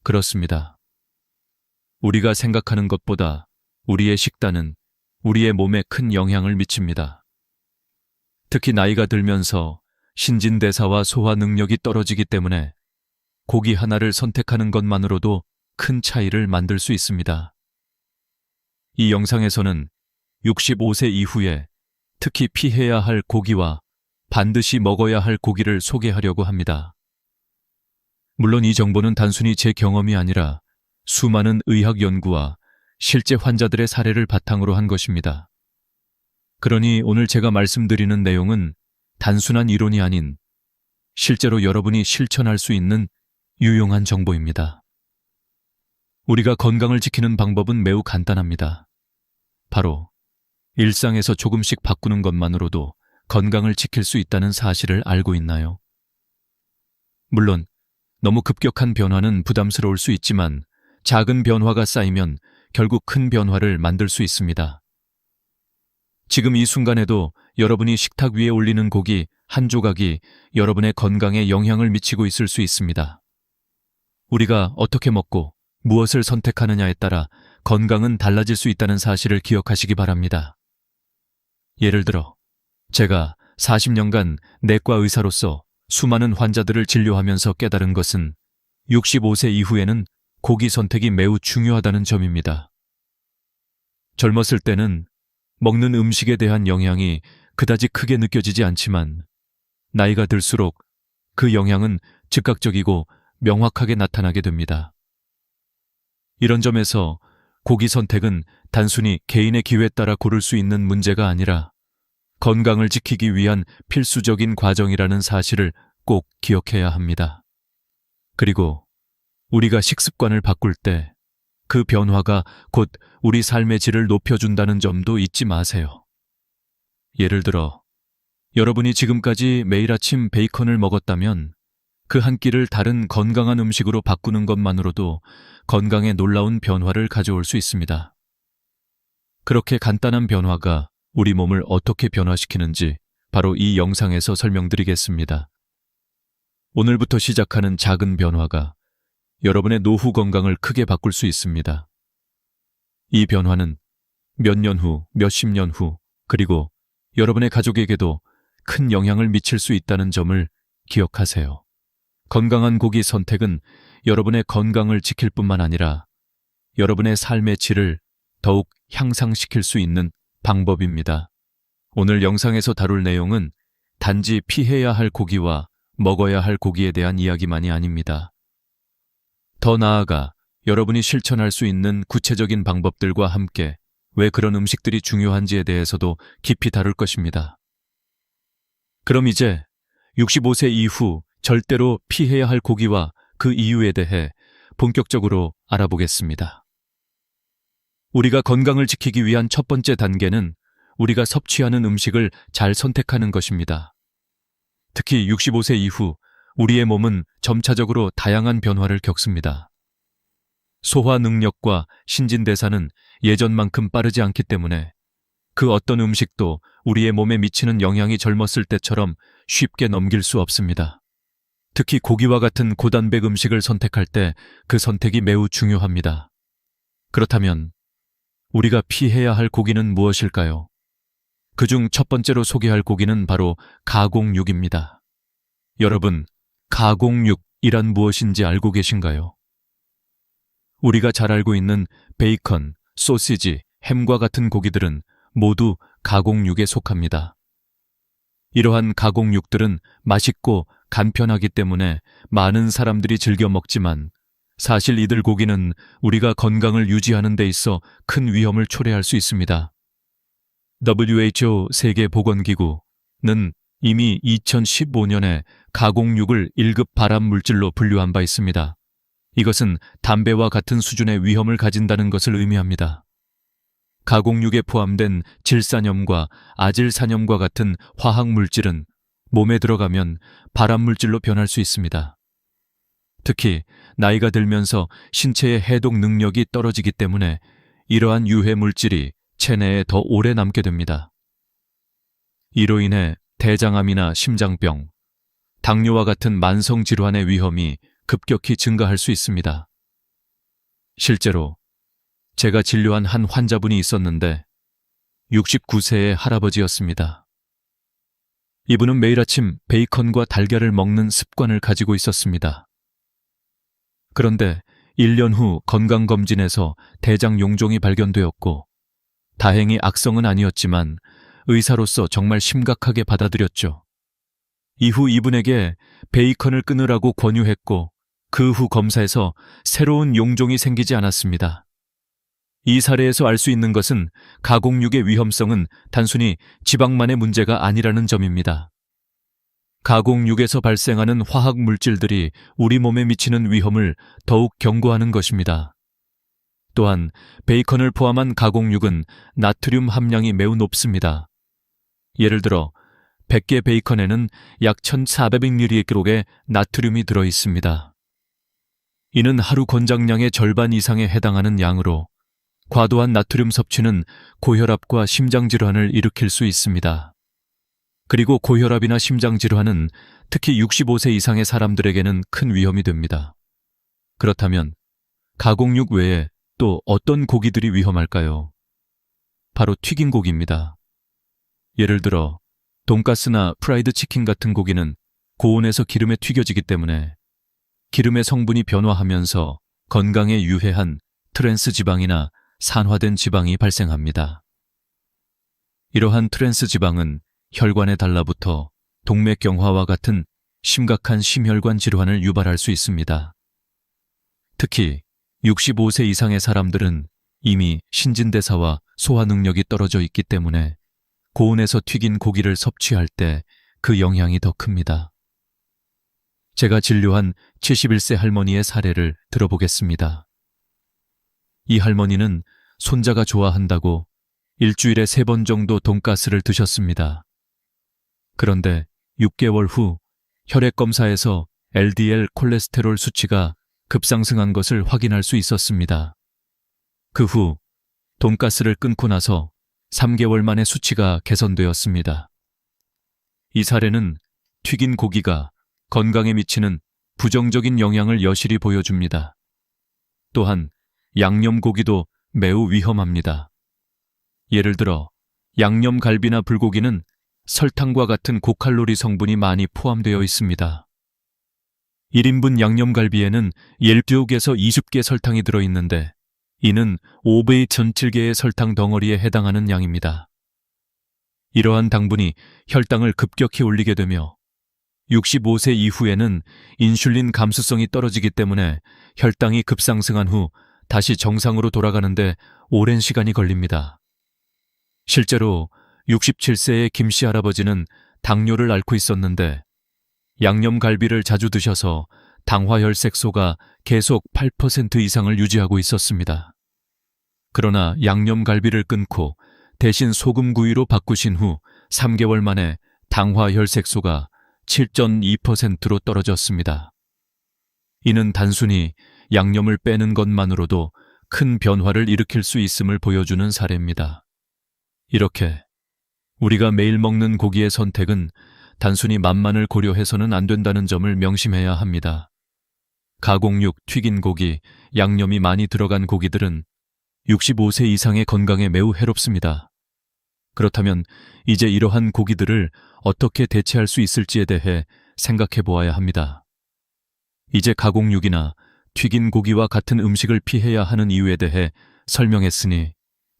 그렇습니다. 우리가 생각하는 것보다 우리의 식단은 우리의 몸에 큰 영향을 미칩니다. 특히 나이가 들면서 신진대사와 소화 능력이 떨어지기 때문에 고기 하나를 선택하는 것만으로도 큰 차이를 만들 수 있습니다. 이 영상에서는 65세 이후에 특히 피해야 할 고기와 반드시 먹어야 할 고기를 소개하려고 합니다. 물론 이 정보는 단순히 제 경험이 아니라 수많은 의학 연구와 실제 환자들의 사례를 바탕으로 한 것입니다. 그러니 오늘 제가 말씀드리는 내용은 단순한 이론이 아닌 실제로 여러분이 실천할 수 있는 유용한 정보입니다. 우리가 건강을 지키는 방법은 매우 간단합니다. 바로 일상에서 조금씩 바꾸는 것만으로도 건강을 지킬 수 있다는 사실을 알고 있나요? 물론 너무 급격한 변화는 부담스러울 수 있지만 작은 변화가 쌓이면 결국 큰 변화를 만들 수 있습니다. 지금 이 순간에도 여러분이 식탁 위에 올리는 고기 한 조각이 여러분의 건강에 영향을 미치고 있을 수 있습니다. 우리가 어떻게 먹고 무엇을 선택하느냐에 따라 건강은 달라질 수 있다는 사실을 기억하시기 바랍니다. 예를 들어 제가 40년간 내과 의사로서 수많은 환자들을 진료하면서 깨달은 것은 65세 이후에는 고기 선택이 매우 중요하다는 점입니다. 젊었을 때는 먹는 음식에 대한 영향이 그다지 크게 느껴지지 않지만 나이가 들수록 그 영향은 즉각적이고 명확하게 나타나게 됩니다. 이런 점에서 고기 선택은 단순히 개인의 기회에 따라 고를 수 있는 문제가 아니라 건강을 지키기 위한 필수적인 과정이라는 사실을 꼭 기억해야 합니다. 그리고 우리가 식습관을 바꿀 때 그 변화가 곧 우리 삶의 질을 높여준다는 점도 잊지 마세요. 예를 들어 여러분이 지금까지 매일 아침 베이컨을 먹었다면 그 한 끼를 다른 건강한 음식으로 바꾸는 것만으로도 건강에 놀라운 변화를 가져올 수 있습니다. 그렇게 간단한 변화가 우리 몸을 어떻게 변화시키는지 바로 이 영상에서 설명드리겠습니다. 오늘부터 시작하는 작은 변화가 여러분의 노후 건강을 크게 바꿀 수 있습니다. 이 변화는 몇 년 후, 몇십 년 후, 그리고 여러분의 가족에게도 큰 영향을 미칠 수 있다는 점을 기억하세요. 건강한 고기 선택은 여러분의 건강을 지킬 뿐만 아니라 여러분의 삶의 질을 더욱 향상시킬 수 있는 방법입니다. 오늘 영상에서 다룰 내용은 단지 피해야 할 고기와 먹어야 할 고기에 대한 이야기만이 아닙니다. 더 나아가 여러분이 실천할 수 있는 구체적인 방법들과 함께 왜 그런 음식들이 중요한지에 대해서도 깊이 다룰 것입니다. 그럼 이제 65세 이후 절대로 피해야 할 고기와 그 이유에 대해 본격적으로 알아보겠습니다. 우리가 건강을 지키기 위한 첫 번째 단계는 우리가 섭취하는 음식을 잘 선택하는 것입니다. 특히 65세 이후 우리의 몸은 점차적으로 다양한 변화를 겪습니다. 소화 능력과 신진대사는 예전만큼 빠르지 않기 때문에 그 어떤 음식도 우리의 몸에 미치는 영향이 젊었을 때처럼 쉽게 넘길 수 없습니다. 특히 고기와 같은 고단백 음식을 선택할 때 그 선택이 매우 중요합니다. 그렇다면 우리가 피해야 할 고기는 무엇일까요? 그중 첫 번째로 소개할 고기는 바로 가공육입니다. 여러분, 가공육이란 무엇인지 알고 계신가요? 우리가 잘 알고 있는 베이컨, 소시지, 햄과 같은 고기들은 모두 가공육에 속합니다. 이러한 가공육들은 맛있고 간편하기 때문에 많은 사람들이 즐겨 먹지만 사실 이들 고기는 우리가 건강을 유지하는 데 있어 큰 위험을 초래할 수 있습니다. WHO 세계보건기구는 이미 2015년에 가공육을 1급 발암물질로 분류한 바 있습니다. 이것은 담배와 같은 수준의 위험을 가진다는 것을 의미합니다. 가공육에 포함된 질산염과 아질산염과 같은 화학물질은 몸에 들어가면 발암물질로 변할 수 있습니다. 특히 나이가 들면서 신체의 해독 능력이 떨어지기 때문에 이러한 유해 물질이 체내에 더 오래 남게 됩니다. 이로 인해 대장암이나 심장병, 당뇨와 같은 만성 질환의 위험이 급격히 증가할 수 있습니다. 실제로 제가 진료한 한 환자분이 있었는데 69세의 할아버지였습니다. 이분은 매일 아침 베이컨과 달걀을 먹는 습관을 가지고 있었습니다. 그런데 1년 후 건강검진에서 대장 용종이 발견되었고 다행히 악성은 아니었지만 의사로서 정말 심각하게 받아들였죠. 이후 이분에게 베이컨을 끊으라고 권유했고 그 후 검사에서 새로운 용종이 생기지 않았습니다. 이 사례에서 알 수 있는 것은 가공육의 위험성은 단순히 지방만의 문제가 아니라는 점입니다. 가공육에서 발생하는 화학 물질들이 우리 몸에 미치는 위험을 더욱 경고하는 것입니다. 또한 베이컨을 포함한 가공육은 나트륨 함량이 매우 높습니다. 예를 들어 100개 베이컨에는 약 1400mg의 나트륨이 들어 있습니다. 이는 하루 권장량의 절반 이상에 해당하는 양으로 과도한 나트륨 섭취는 고혈압과 심장질환을 일으킬 수 있습니다. 그리고 고혈압이나 심장질환은 특히 65세 이상의 사람들에게는 큰 위험이 됩니다. 그렇다면 가공육 외에 또 어떤 고기들이 위험할까요? 바로 튀긴 고기입니다. 예를 들어 돈가스나 프라이드 치킨 같은 고기는 고온에서 기름에 튀겨지기 때문에 기름의 성분이 변화하면서 건강에 유해한 트랜스 지방이나 산화된 지방이 발생합니다. 이러한 트랜스 지방은 혈관에 달라붙어 동맥경화와 같은 심각한 심혈관 질환을 유발할 수 있습니다. 특히 65세 이상의 사람들은 이미 신진대사와 소화 능력이 떨어져 있기 때문에 고온에서 튀긴 고기를 섭취할 때 그 영향이 더 큽니다. 제가 진료한 71세 할머니의 사례를 들어보겠습니다. 이 할머니는 손자가 좋아한다고 일주일에 3번 정도 돈가스를 드셨습니다. 그런데 6개월 후 혈액검사에서 LDL 콜레스테롤 수치가 급상승한 것을 확인할 수 있었습니다. 그 후 돈가스를 끊고 나서 3개월 만에 수치가 개선되었습니다. 이 사례는 튀긴 고기가 건강에 미치는 부정적인 영향을 여실히 보여줍니다. 또한 양념고기도 매우 위험합니다. 예를 들어 양념갈비나 불고기는 설탕과 같은 고칼로리 성분이 많이 포함되어 있습니다. 1인분 양념갈비에는 12개에서 20개 설탕이 들어있는데 이는 5배의 전칠계의 설탕 덩어리에 해당하는 양입니다. 이러한 당분이 혈당을 급격히 올리게 되며 65세 이후에는 인슐린 감수성이 떨어지기 때문에 혈당이 급상승한 후 다시 정상으로 돌아가는데 오랜 시간이 걸립니다. 실제로 67세의 김씨 할아버지는 당뇨를 앓고 있었는데 양념갈비를 자주 드셔서 당화혈색소가 계속 8% 이상을 유지하고 있었습니다. 그러나 양념갈비를 끊고 대신 소금구이로 바꾸신 후 3개월 만에 당화혈색소가 7.2%로 떨어졌습니다. 이는 단순히 양념을 빼는 것만으로도 큰 변화를 일으킬 수 있음을 보여주는 사례입니다. 이렇게 우리가 매일 먹는 고기의 선택은 단순히 맛만을 고려해서는 안 된다는 점을 명심해야 합니다. 가공육, 튀긴 고기, 양념이 많이 들어간 고기들은 65세 이상의 건강에 매우 해롭습니다. 그렇다면 이제 이러한 고기들을 어떻게 대체할 수 있을지에 대해 생각해 보아야 합니다. 이제 가공육이나 튀긴 고기와 같은 음식을 피해야 하는 이유에 대해 설명했으니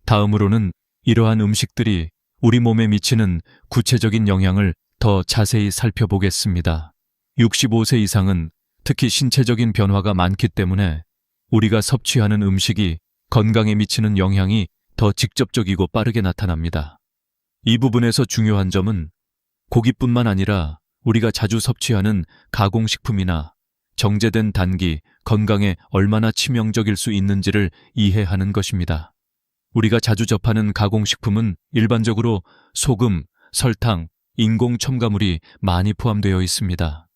다음으로는 이러한 음식들이 우리 몸에 미치는 구체적인 영향을 더 자세히 살펴보겠습니다. 65세 이상은 특히 신체적인 변화가 많기 때문에 우리가 섭취하는 음식이 건강에 미치는 영향이 더 직접적이고 빠르게 나타납니다. 이 부분에서 중요한 점은 고기뿐만 아니라 우리가 자주 섭취하는 가공식품이나 정제된 단기, 건강에 얼마나 치명적일 수 있는지를 이해하는 것입니다. 우리가 자주 접하는 가공식품은 일반적으로 소금, 설탕, 인공 첨가물이 많이 포함되어 있습니다.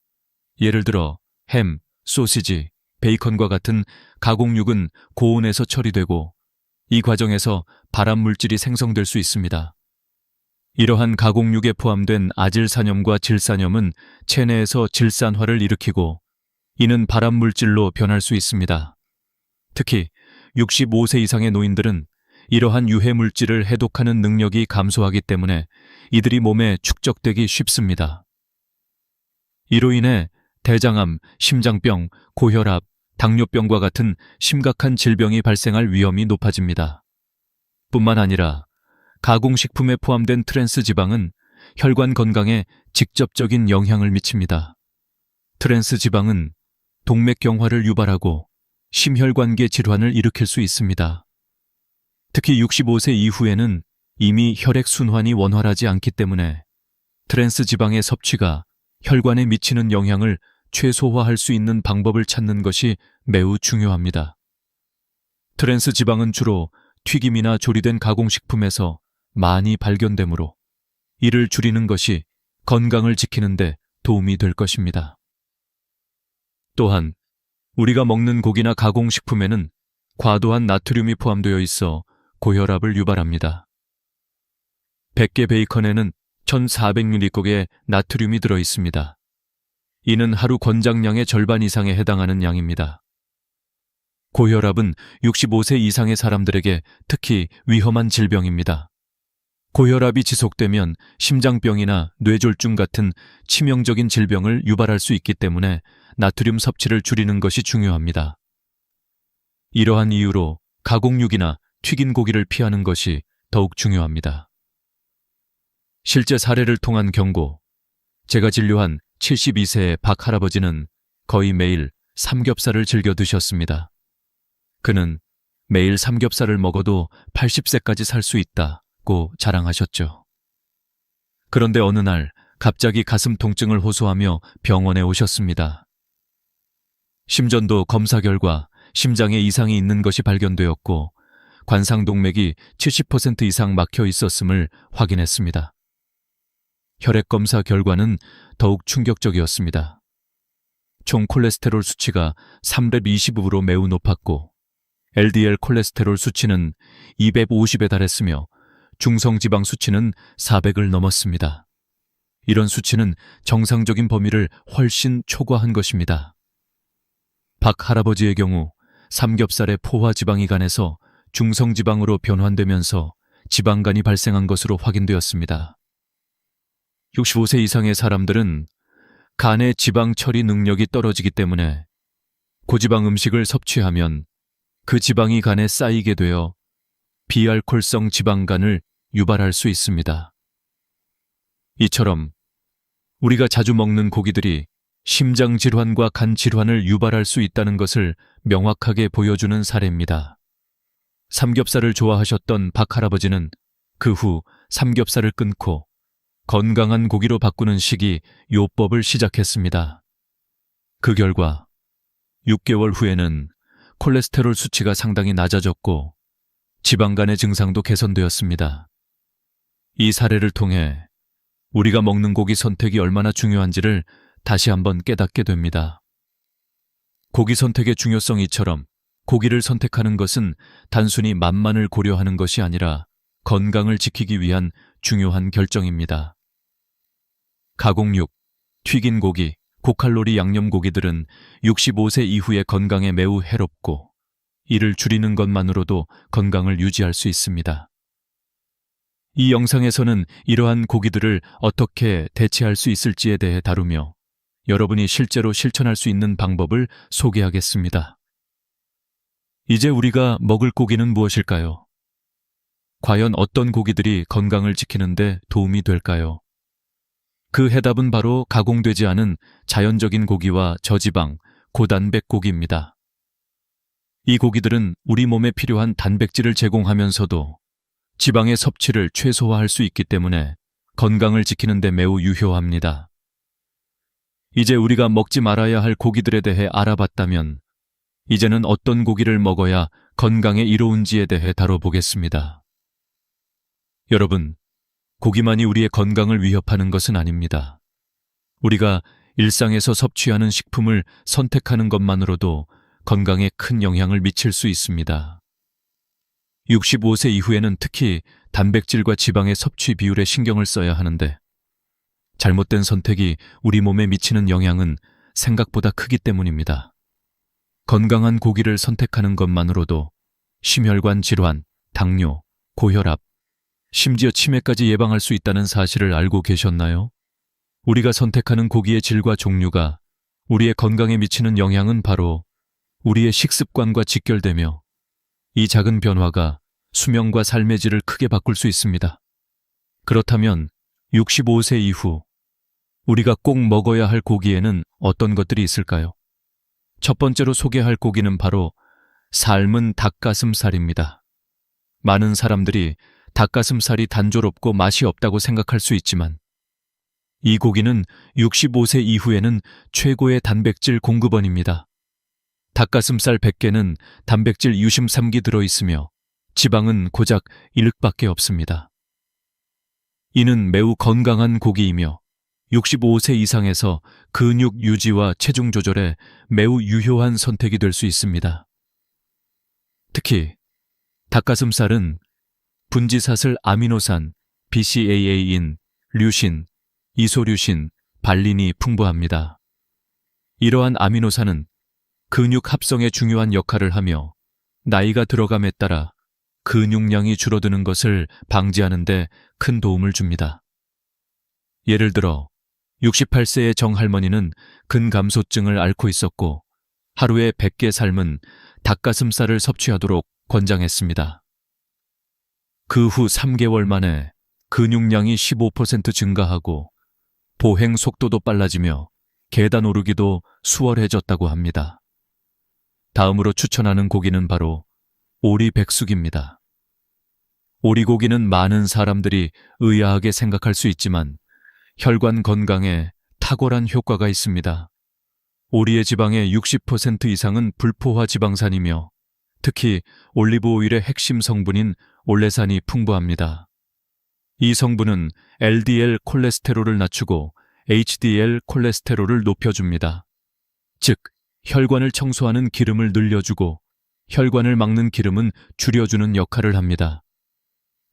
예를 들어 햄, 소시지, 베이컨과 같은 가공육은 고온에서 처리되고 이 과정에서 발암 물질이 생성될 수 있습니다. 이러한 가공육에 포함된 아질산염과 질산염은 체내에서 질산화를 일으키고 이는 발암물질로 변할 수 있습니다. 특히 65세 이상의 노인들은 이러한 유해물질을 해독하는 능력이 감소하기 때문에 이들이 몸에 축적되기 쉽습니다. 이로 인해 대장암, 심장병, 고혈압, 당뇨병과 같은 심각한 질병이 발생할 위험이 높아집니다. 뿐만 아니라 가공식품에 포함된 트랜스 지방은 혈관 건강에 직접적인 영향을 미칩니다. 트랜스 지방은 동맥경화를 유발하고 심혈관계 질환을 일으킬 수 있습니다. 특히 65세 이후에는 이미 혈액순환이 원활하지 않기 때문에 트랜스 지방의 섭취가 혈관에 미치는 영향을 최소화할 수 있는 방법을 찾는 것이 매우 중요합니다. 트랜스 지방은 주로 튀김이나 조리된 가공식품에서 많이 발견되므로 이를 줄이는 것이 건강을 지키는 데 도움이 될 것입니다. 또한 우리가 먹는 고기나 가공식품에는 과도한 나트륨이 포함되어 있어 고혈압을 유발합니다. 100개 베이컨에는 1400mg의 나트륨이 들어 있습니다. 이는 하루 권장량의 절반 이상에 해당하는 양입니다. 고혈압은 65세 이상의 사람들에게 특히 위험한 질병입니다. 고혈압이 지속되면 심장병이나 뇌졸중 같은 치명적인 질병을 유발할 수 있기 때문에 나트륨 섭취를 줄이는 것이 중요합니다. 이러한 이유로 가공육이나 튀긴 고기를 피하는 것이 더욱 중요합니다. 실제 사례를 통한 경고, 제가 진료한 72세의 박 할아버지는 거의 매일 삼겹살을 즐겨 드셨습니다. 그는 매일 삼겹살을 먹어도 80세까지 살 수 있다고 자랑하셨죠. 그런데 어느 날 갑자기 가슴 통증을 호소하며 병원에 오셨습니다. 심전도 검사 결과 심장에 이상이 있는 것이 발견되었고 관상동맥이 70% 이상 막혀 있었음을 확인했습니다. 혈액검사 결과는 더욱 충격적이었습니다. 총 콜레스테롤 수치가 325로 매우 높았고 LDL 콜레스테롤 수치는 250에 달했으며 중성지방 수치는 400을 넘었습니다. 이런 수치는 정상적인 범위를 훨씬 초과한 것입니다. 박 할아버지의 경우 삼겹살의 포화지방이 간에서 중성지방으로 변환되면서 지방간이 발생한 것으로 확인되었습니다. 65세 이상의 사람들은 간의 지방 처리 능력이 떨어지기 때문에 고지방 음식을 섭취하면 그 지방이 간에 쌓이게 되어 비알코올성 지방간을 유발할 수 있습니다. 이처럼 우리가 자주 먹는 고기들이 심장 질환과 간 질환을 유발할 수 있다는 것을 명확하게 보여주는 사례입니다. 삼겹살을 좋아하셨던 박 할아버지는 그 후 삼겹살을 끊고 건강한 고기로 바꾸는 식이 요법을 시작했습니다. 그 결과 6개월 후에는 콜레스테롤 수치가 상당히 낮아졌고 지방간의 증상도 개선되었습니다. 이 사례를 통해 우리가 먹는 고기 선택이 얼마나 중요한지를 다시 한번 깨닫게 됩니다. 고기 선택의 중요성이처럼 고기를 선택하는 것은 단순히 맛만을 고려하는 것이 아니라 건강을 지키기 위한 중요한 결정입니다. 가공육, 튀긴 고기, 고칼로리 양념 고기들은 65세 이후의 건강에 매우 해롭고 이를 줄이는 것만으로도 건강을 유지할 수 있습니다. 이 영상에서는 이러한 고기들을 어떻게 대체할 수 있을지에 대해 다루며 여러분이 실제로 실천할 수 있는 방법을 소개하겠습니다. 이제 우리가 먹을 고기는 무엇일까요? 과연 어떤 고기들이 건강을 지키는 데 도움이 될까요? 그 해답은 바로 가공되지 않은 자연적인 고기와 저지방, 고단백 고기입니다. 이 고기들은 우리 몸에 필요한 단백질을 제공하면서도 지방의 섭취를 최소화할 수 있기 때문에 건강을 지키는 데 매우 유효합니다. 이제 우리가 먹지 말아야 할 고기들에 대해 알아봤다면 이제는 어떤 고기를 먹어야 건강에 이로운지에 대해 다뤄보겠습니다. 여러분, 고기만이 우리의 건강을 위협하는 것은 아닙니다. 우리가 일상에서 섭취하는 식품을 선택하는 것만으로도 건강에 큰 영향을 미칠 수 있습니다. 65세 이후에는 특히 단백질과 지방의 섭취 비율에 신경을 써야 하는데 잘못된 선택이 우리 몸에 미치는 영향은 생각보다 크기 때문입니다. 건강한 고기를 선택하는 것만으로도 심혈관 질환, 당뇨, 고혈압, 심지어 치매까지 예방할 수 있다는 사실을 알고 계셨나요? 우리가 선택하는 고기의 질과 종류가 우리의 건강에 미치는 영향은 바로 우리의 식습관과 직결되며 이 작은 변화가 수명과 삶의 질을 크게 바꿀 수 있습니다. 그렇다면 65세 이후 우리가 꼭 먹어야 할 고기에는 어떤 것들이 있을까요? 첫 번째로 소개할 고기는 바로 삶은 닭가슴살입니다. 많은 사람들이 닭가슴살이 단조롭고 맛이 없다고 생각할 수 있지만 이 고기는 65세 이후에는 최고의 단백질 공급원입니다. 닭가슴살 100개는 단백질 유심삼기 들어있으며 지방은 고작 1륵밖에 없습니다. 이는 매우 건강한 고기이며 65세 이상에서 근육 유지와 체중 조절에 매우 유효한 선택이 될 수 있습니다. 특히 닭가슴살은 분지사슬 아미노산, BCAA인, 류신, 이소류신, 발린이 풍부합니다. 이러한 아미노산은 근육 합성에 중요한 역할을 하며 나이가 들어감에 따라 근육량이 줄어드는 것을 방지하는 데 큰 도움을 줍니다. 예를 들어 68세의 정할머니는 근감소증을 앓고 있었고 하루에 100개 삶은 닭가슴살을 섭취하도록 권장했습니다. 그 후 3개월 만에 근육량이 15% 증가하고 보행 속도도 빨라지며 계단 오르기도 수월해졌다고 합니다. 다음으로 추천하는 고기는 바로 오리백숙입니다. 오리고기는 많은 사람들이 의아하게 생각할 수 있지만 혈관 건강에 탁월한 효과가 있습니다. 오리의 지방의 60% 이상은 불포화 지방산이며 특히 올리브 오일의 핵심 성분인 올레산이 풍부합니다. 이 성분은 LDL 콜레스테롤을 낮추고 HDL 콜레스테롤을 높여줍니다. 즉, 혈관을 청소하는 기름을 늘려주고 혈관을 막는 기름은 줄여주는 역할을 합니다.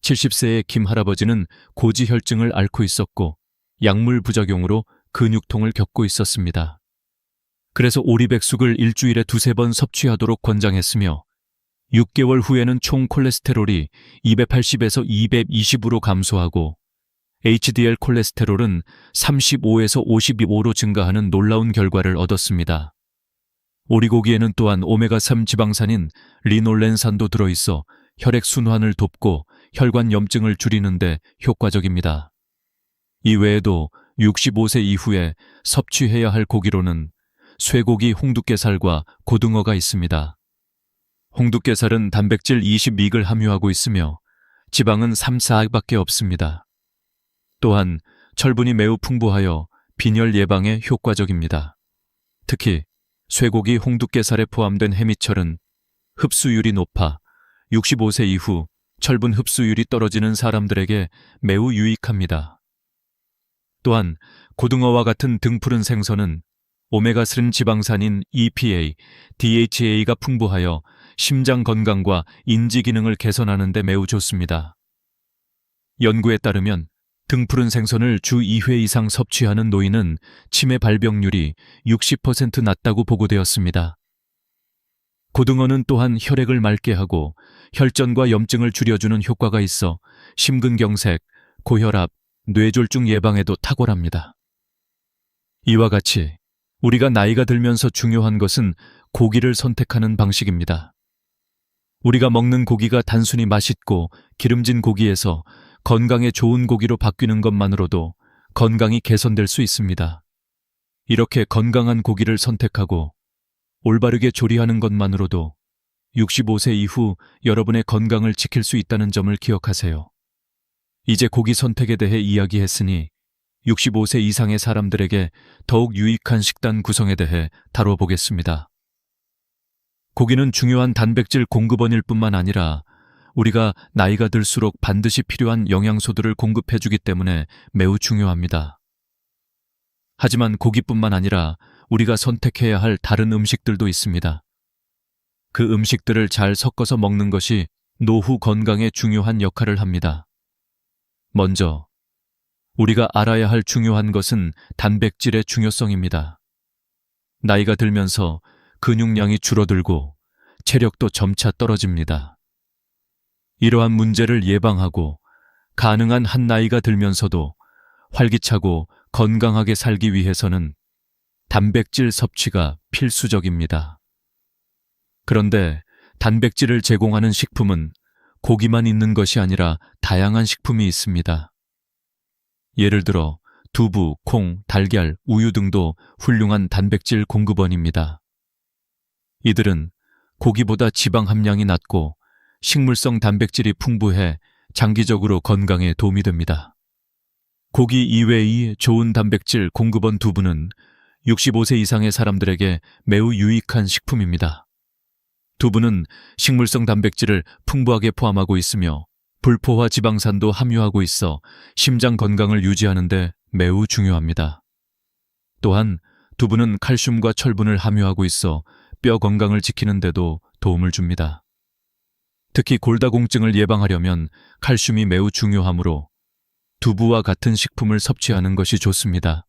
70세의 김 할아버지는 고지혈증을 앓고 있었고 약물 부작용으로 근육통을 겪고 있었습니다. 그래서 오리백숙을 일주일에 2-3번 섭취하도록 권장했으며 6개월 후에는 총 콜레스테롤이 280에서 220으로 감소하고 HDL 콜레스테롤은 35에서 55로 증가하는 놀라운 결과를 얻었습니다. 오리고기에는 또한 오메가3 지방산인 리놀렌산도 들어있어 혈액순환을 돕고 혈관 염증을 줄이는 데 효과적입니다. 이 외에도 65세 이후에 섭취해야 할 고기로는 쇠고기 홍두깨살과 고등어가 있습니다. 홍두깨살은 단백질 22g을 함유하고 있으며 지방은 3-4g밖에 없습니다. 또한 철분이 매우 풍부하여 빈혈 예방에 효과적입니다. 특히 쇠고기 홍두깨살에 포함된 해미철은 흡수율이 높아 65세 이후 철분 흡수율이 떨어지는 사람들에게 매우 유익합니다. 또한 고등어와 같은 등푸른 생선은 오메가3 지방산인 EPA, DHA가 풍부하여 심장 건강과 인지 기능을 개선하는 데 매우 좋습니다. 연구에 따르면 등푸른 생선을 주 2회 이상 섭취하는 노인은 치매 발병률이 60% 낮다고 보고되었습니다. 고등어는 또한 혈액을 맑게 하고 혈전과 염증을 줄여주는 효과가 있어 심근경색, 고혈압, 뇌졸중 예방에도 탁월합니다. 이와 같이 우리가 나이가 들면서 중요한 것은 고기를 선택하는 방식입니다. 우리가 먹는 고기가 단순히 맛있고 기름진 고기에서 건강에 좋은 고기로 바뀌는 것만으로도 건강이 개선될 수 있습니다. 이렇게 건강한 고기를 선택하고 올바르게 조리하는 것만으로도 65세 이후 여러분의 건강을 지킬 수 있다는 점을 기억하세요. 이제 고기 선택에 대해 이야기했으니 65세 이상의 사람들에게 더욱 유익한 식단 구성에 대해 다뤄보겠습니다. 고기는 중요한 단백질 공급원일 뿐만 아니라 우리가 나이가 들수록 반드시 필요한 영양소들을 공급해주기 때문에 매우 중요합니다. 하지만 고기뿐만 아니라 우리가 선택해야 할 다른 음식들도 있습니다. 그 음식들을 잘 섞어서 먹는 것이 노후 건강에 중요한 역할을 합니다. 먼저, 우리가 알아야 할 중요한 것은 단백질의 중요성입니다. 나이가 들면서 근육량이 줄어들고 체력도 점차 떨어집니다. 이러한 문제를 예방하고 가능한 한 나이가 들면서도 활기차고 건강하게 살기 위해서는 단백질 섭취가 필수적입니다. 그런데 단백질을 제공하는 식품은 고기만 있는 것이 아니라 다양한 식품이 있습니다. 예를 들어 두부, 콩, 달걀, 우유 등도 훌륭한 단백질 공급원입니다. 이들은 고기보다 지방 함량이 낮고 식물성 단백질이 풍부해 장기적으로 건강에 도움이 됩니다. 고기 이외의 좋은 단백질 공급원 두부는 65세 이상의 사람들에게 매우 유익한 식품입니다. 두부는 식물성 단백질을 풍부하게 포함하고 있으며 불포화 지방산도 함유하고 있어 심장 건강을 유지하는 데 매우 중요합니다. 또한 두부는 칼슘과 철분을 함유하고 있어 뼈 건강을 지키는 데도 도움을 줍니다. 특히 골다공증을 예방하려면 칼슘이 매우 중요하므로 두부와 같은 식품을 섭취하는 것이 좋습니다.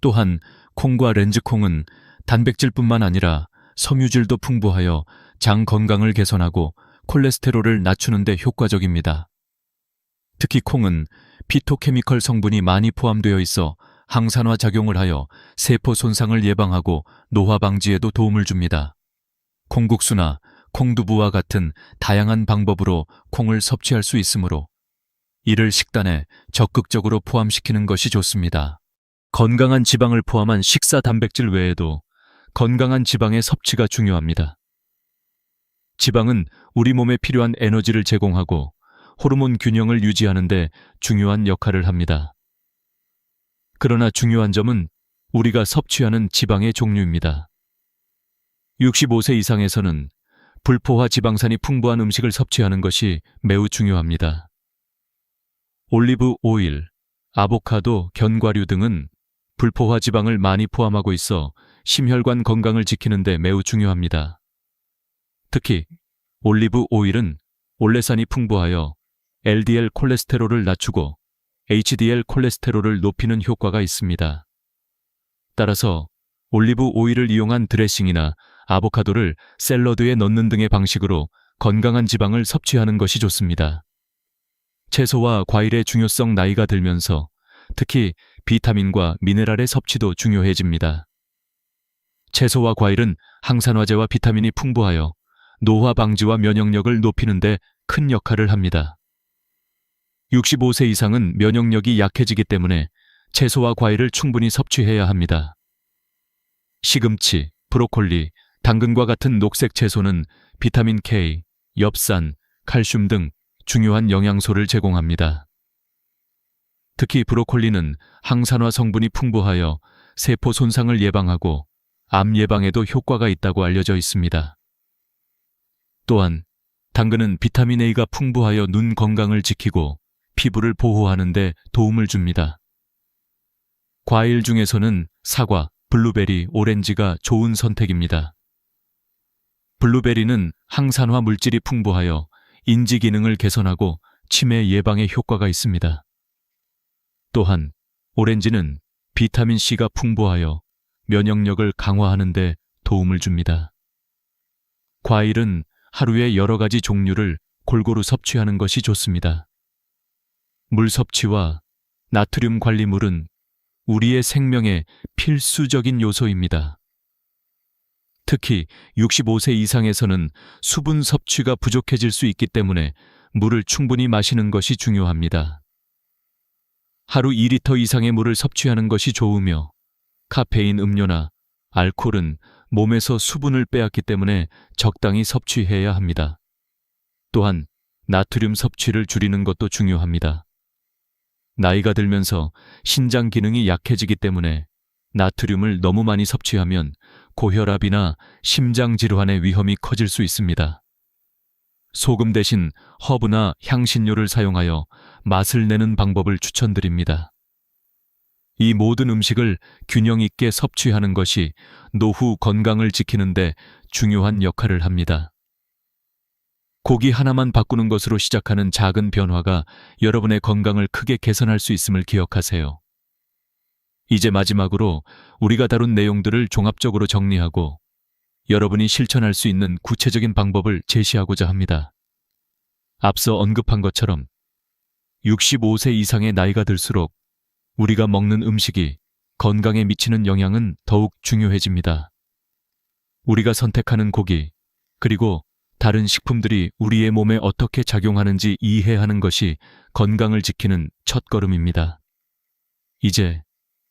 또한 콩과 렌즈콩은 단백질뿐만 아니라 섬유질도 풍부하여 장 건강을 개선하고 콜레스테롤을 낮추는 데 효과적입니다. 특히 콩은 피토케미컬 성분이 많이 포함되어 있어 항산화 작용을 하여 세포 손상을 예방하고 노화 방지에도 도움을 줍니다. 콩국수나 콩두부와 같은 다양한 방법으로 콩을 섭취할 수 있으므로 이를 식단에 적극적으로 포함시키는 것이 좋습니다. 건강한 지방을 포함한 식사 단백질 외에도 건강한 지방의 섭취가 중요합니다. 지방은 우리 몸에 필요한 에너지를 제공하고 호르몬 균형을 유지하는 데 중요한 역할을 합니다. 그러나 중요한 점은 우리가 섭취하는 지방의 종류입니다. 65세 이상에서는 불포화 지방산이 풍부한 음식을 섭취하는 것이 매우 중요합니다. 올리브 오일, 아보카도, 견과류 등은 불포화 지방을 많이 포함하고 있어 심혈관 건강을 지키는 데 매우 중요합니다. 특히 올리브 오일은 올레산이 풍부하여 LDL 콜레스테롤을 낮추고 HDL 콜레스테롤을 높이는 효과가 있습니다. 따라서 올리브 오일을 이용한 드레싱이나 아보카도를 샐러드에 넣는 등의 방식으로 건강한 지방을 섭취하는 것이 좋습니다. 채소와 과일의 중요성 나이가 들면서 특히 비타민과 미네랄의 섭취도 중요해집니다. 채소와 과일은 항산화제와 비타민이 풍부하여 노화 방지와 면역력을 높이는 데 큰 역할을 합니다. 65세 이상은 면역력이 약해지기 때문에 채소와 과일을 충분히 섭취해야 합니다. 시금치, 브로콜리, 당근과 같은 녹색 채소는 비타민 K, 엽산, 칼슘 등 중요한 영양소를 제공합니다. 특히 브로콜리는 항산화 성분이 풍부하여 세포 손상을 예방하고 암 예방에도 효과가 있다고 알려져 있습니다. 또한 당근은 비타민 A가 풍부하여 눈 건강을 지키고 피부를 보호하는 데 도움을 줍니다. 과일 중에서는 사과, 블루베리, 오렌지가 좋은 선택입니다. 블루베리는 항산화 물질이 풍부하여 인지 기능을 개선하고 치매 예방에 효과가 있습니다. 또한 오렌지는 비타민 C가 풍부하여 면역력을 강화하는 데 도움을 줍니다. 과일은 하루에 여러 가지 종류를 골고루 섭취하는 것이 좋습니다. 물 섭취와 나트륨 관리물은 우리의 생명에 필수적인 요소입니다. 특히 65세 이상에서는 수분 섭취가 부족해질 수 있기 때문에 물을 충분히 마시는 것이 중요합니다. 하루 2리터 이상의 물을 섭취하는 것이 좋으며 카페인 음료나 알코올은 몸에서 수분을 빼앗기 때문에 적당히 섭취해야 합니다. 또한 나트륨 섭취를 줄이는 것도 중요합니다. 나이가 들면서 신장 기능이 약해지기 때문에 나트륨을 너무 많이 섭취하면 고혈압이나 심장 질환의 위험이 커질 수 있습니다. 소금 대신 허브나 향신료를 사용하여 맛을 내는 방법을 추천드립니다. 이 모든 음식을 균형 있게 섭취하는 것이 노후 건강을 지키는 데 중요한 역할을 합니다. 고기 하나만 바꾸는 것으로 시작하는 작은 변화가 여러분의 건강을 크게 개선할 수 있음을 기억하세요. 이제 마지막으로 우리가 다룬 내용들을 종합적으로 정리하고 여러분이 실천할 수 있는 구체적인 방법을 제시하고자 합니다. 앞서 언급한 것처럼 65세 이상의 나이가 들수록 우리가 먹는 음식이 건강에 미치는 영향은 더욱 중요해집니다. 우리가 선택하는 고기, 그리고 다른 식품들이 우리의 몸에 어떻게 작용하는지 이해하는 것이 건강을 지키는 첫걸음입니다. 이제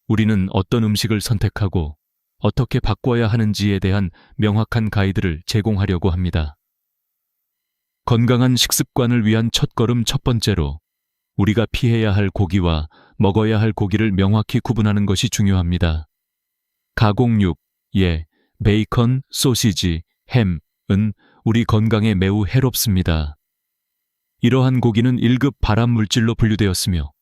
우리는 어떤 음식을 선택하고 어떻게 바꿔야 하는지에 대한 명확한 가이드를 제공하려고 합니다. 건강한 식습관을 위한 첫걸음 첫 번째로 우리가 피해야 할 고기와 먹어야 할 고기를 명확히 구분하는 것이 중요합니다. 가공육, 베이컨, 소시지, 햄은 우리 건강에 매우 해롭습니다. 이러한 고기는 1급 발암물질로 분류되었으며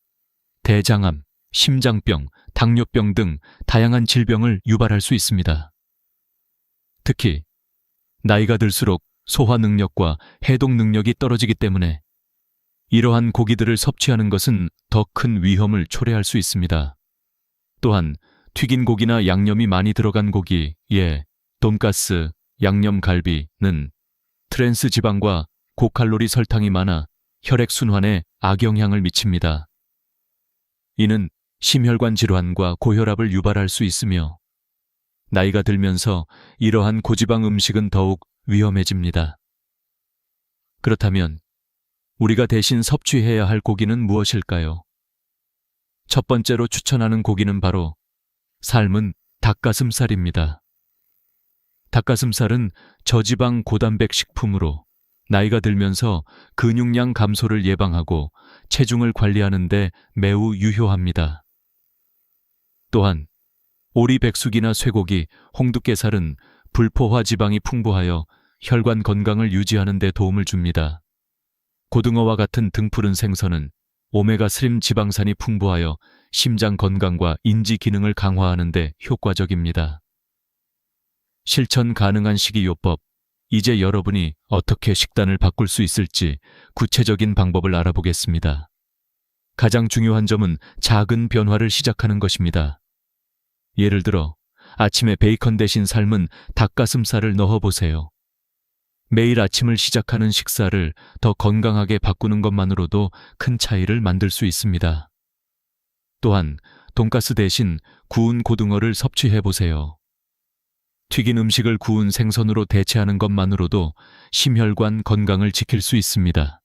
대장암, 심장병, 당뇨병 등 다양한 질병을 유발할 수 있습니다. 특히 나이가 들수록 소화 능력과 해독 능력이 떨어지기 때문에 이러한 고기들을 섭취하는 것은 더 큰 위험을 초래할 수 있습니다. 또한 튀긴 고기나 양념이 많이 들어간 고기, 돈가스, 양념갈비는 트랜스 지방과 고칼로리 설탕이 많아 혈액순환에 악영향을 미칩니다. 이는 심혈관 질환과 고혈압을 유발할 수 있으며 나이가 들면서 이러한 고지방 음식은 더욱 위험해집니다. 그렇다면 우리가 대신 섭취해야 할 고기는 무엇일까요? 첫 번째로 추천하는 고기는 바로 삶은 닭가슴살입니다. 닭가슴살은 저지방 고단백 식품으로 나이가 들면서 근육량 감소를 예방하고 체중을 관리하는 데 매우 유효합니다. 또한 오리백숙이나 쇠고기, 홍두깨살은 불포화 지방이 풍부하여 혈관 건강을 유지하는 데 도움을 줍니다. 고등어와 같은 등푸른 생선은 오메가3 지방산이 풍부하여 심장 건강과 인지 기능을 강화하는 데 효과적입니다. 실천 가능한 식이요법, 이제 여러분이 어떻게 식단을 바꿀 수 있을지 구체적인 방법을 알아보겠습니다. 가장 중요한 점은 작은 변화를 시작하는 것입니다. 예를 들어 아침에 베이컨 대신 삶은 닭가슴살을 넣어보세요. 매일 아침을 시작하는 식사를 더 건강하게 바꾸는 것만으로도 큰 차이를 만들 수 있습니다. 또한 돈가스 대신 구운 고등어를 섭취해보세요. 튀긴 음식을 구운 생선으로 대체하는 것만으로도 심혈관 건강을 지킬 수 있습니다.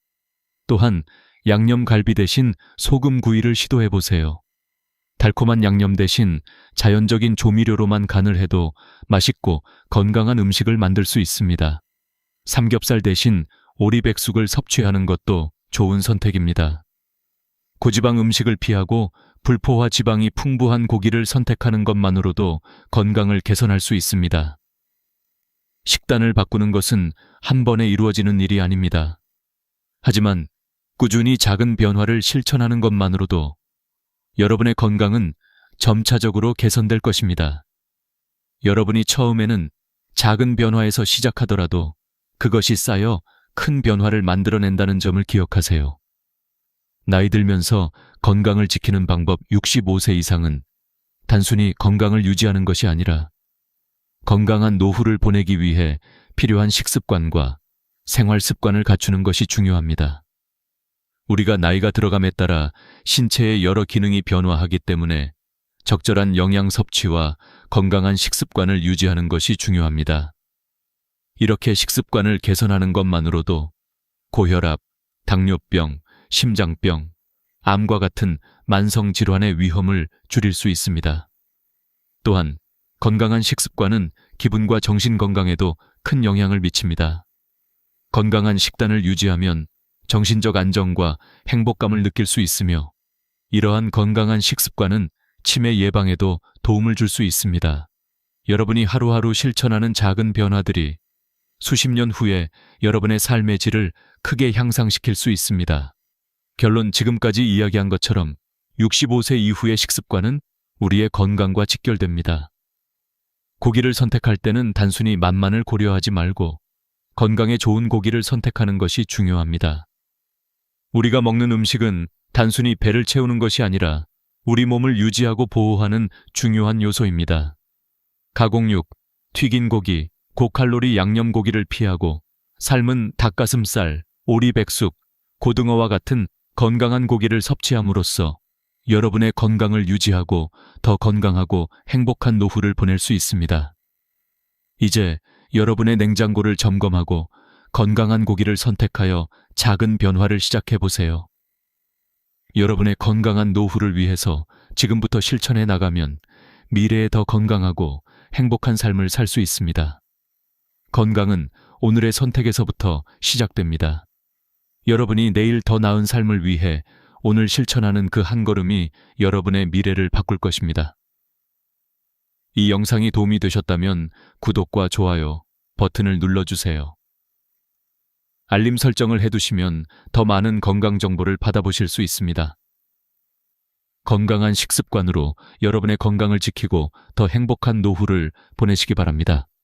또한 양념갈비 대신 소금구이를 시도해보세요. 달콤한 양념 대신 자연적인 조미료로만 간을 해도 맛있고 건강한 음식을 만들 수 있습니다. 삼겹살 대신 오리백숙을 섭취하는 것도 좋은 선택입니다. 고지방 음식을 피하고 불포화 지방이 풍부한 고기를 선택하는 것만으로도 건강을 개선할 수 있습니다. 식단을 바꾸는 것은 한 번에 이루어지는 일이 아닙니다. 하지만 꾸준히 작은 변화를 실천하는 것만으로도 여러분의 건강은 점차적으로 개선될 것입니다. 여러분이 처음에는 작은 변화에서 시작하더라도 그것이 쌓여 큰 변화를 만들어낸다는 점을 기억하세요. 나이 들면서 건강을 지키는 방법 65세 이상은 단순히 건강을 유지하는 것이 아니라 건강한 노후를 보내기 위해 필요한 식습관과 생활 습관을 갖추는 것이 중요합니다. 우리가 나이가 들어감에 따라 신체의 여러 기능이 변화하기 때문에 적절한 영양 섭취와 건강한 식습관을 유지하는 것이 중요합니다. 이렇게 식습관을 개선하는 것만으로도 고혈압, 당뇨병, 심장병, 암과 같은 만성 질환의 위험을 줄일 수 있습니다. 또한 건강한 식습관은 기분과 정신 건강에도 큰 영향을 미칩니다. 건강한 식단을 유지하면 정신적 안정과 행복감을 느낄 수 있으며 이러한 건강한 식습관은 치매 예방에도 도움을 줄 수 있습니다. 여러분이 하루하루 실천하는 작은 변화들이 수십 년 후에 여러분의 삶의 질을 크게 향상시킬 수 있습니다. 결론, 지금까지 이야기한 것처럼 65세 이후의 식습관은 우리의 건강과 직결됩니다. 고기를 선택할 때는 단순히 맛만을 고려하지 말고 건강에 좋은 고기를 선택하는 것이 중요합니다. 우리가 먹는 음식은 단순히 배를 채우는 것이 아니라 우리 몸을 유지하고 보호하는 중요한 요소입니다. 가공육, 튀긴 고기, 고칼로리 양념 고기를 피하고 삶은 닭가슴살, 오리백숙, 고등어와 같은 건강한 고기를 섭취함으로써 여러분의 건강을 유지하고 더 건강하고 행복한 노후를 보낼 수 있습니다. 이제 여러분의 냉장고를 점검하고 건강한 고기를 선택하여 작은 변화를 시작해 보세요. 여러분의 건강한 노후를 위해서 지금부터 실천해 나가면 미래에 더 건강하고 행복한 삶을 살 수 있습니다. 건강은 오늘의 선택에서부터 시작됩니다. 여러분이 내일 더 나은 삶을 위해 오늘 실천하는 그 한 걸음이 여러분의 미래를 바꿀 것입니다. 이 영상이 도움이 되셨다면 구독과 좋아요 버튼을 눌러주세요. 알림 설정을 해두시면 더 많은 건강 정보를 받아보실 수 있습니다. 건강한 식습관으로 여러분의 건강을 지키고 더 행복한 노후를 보내시기 바랍니다.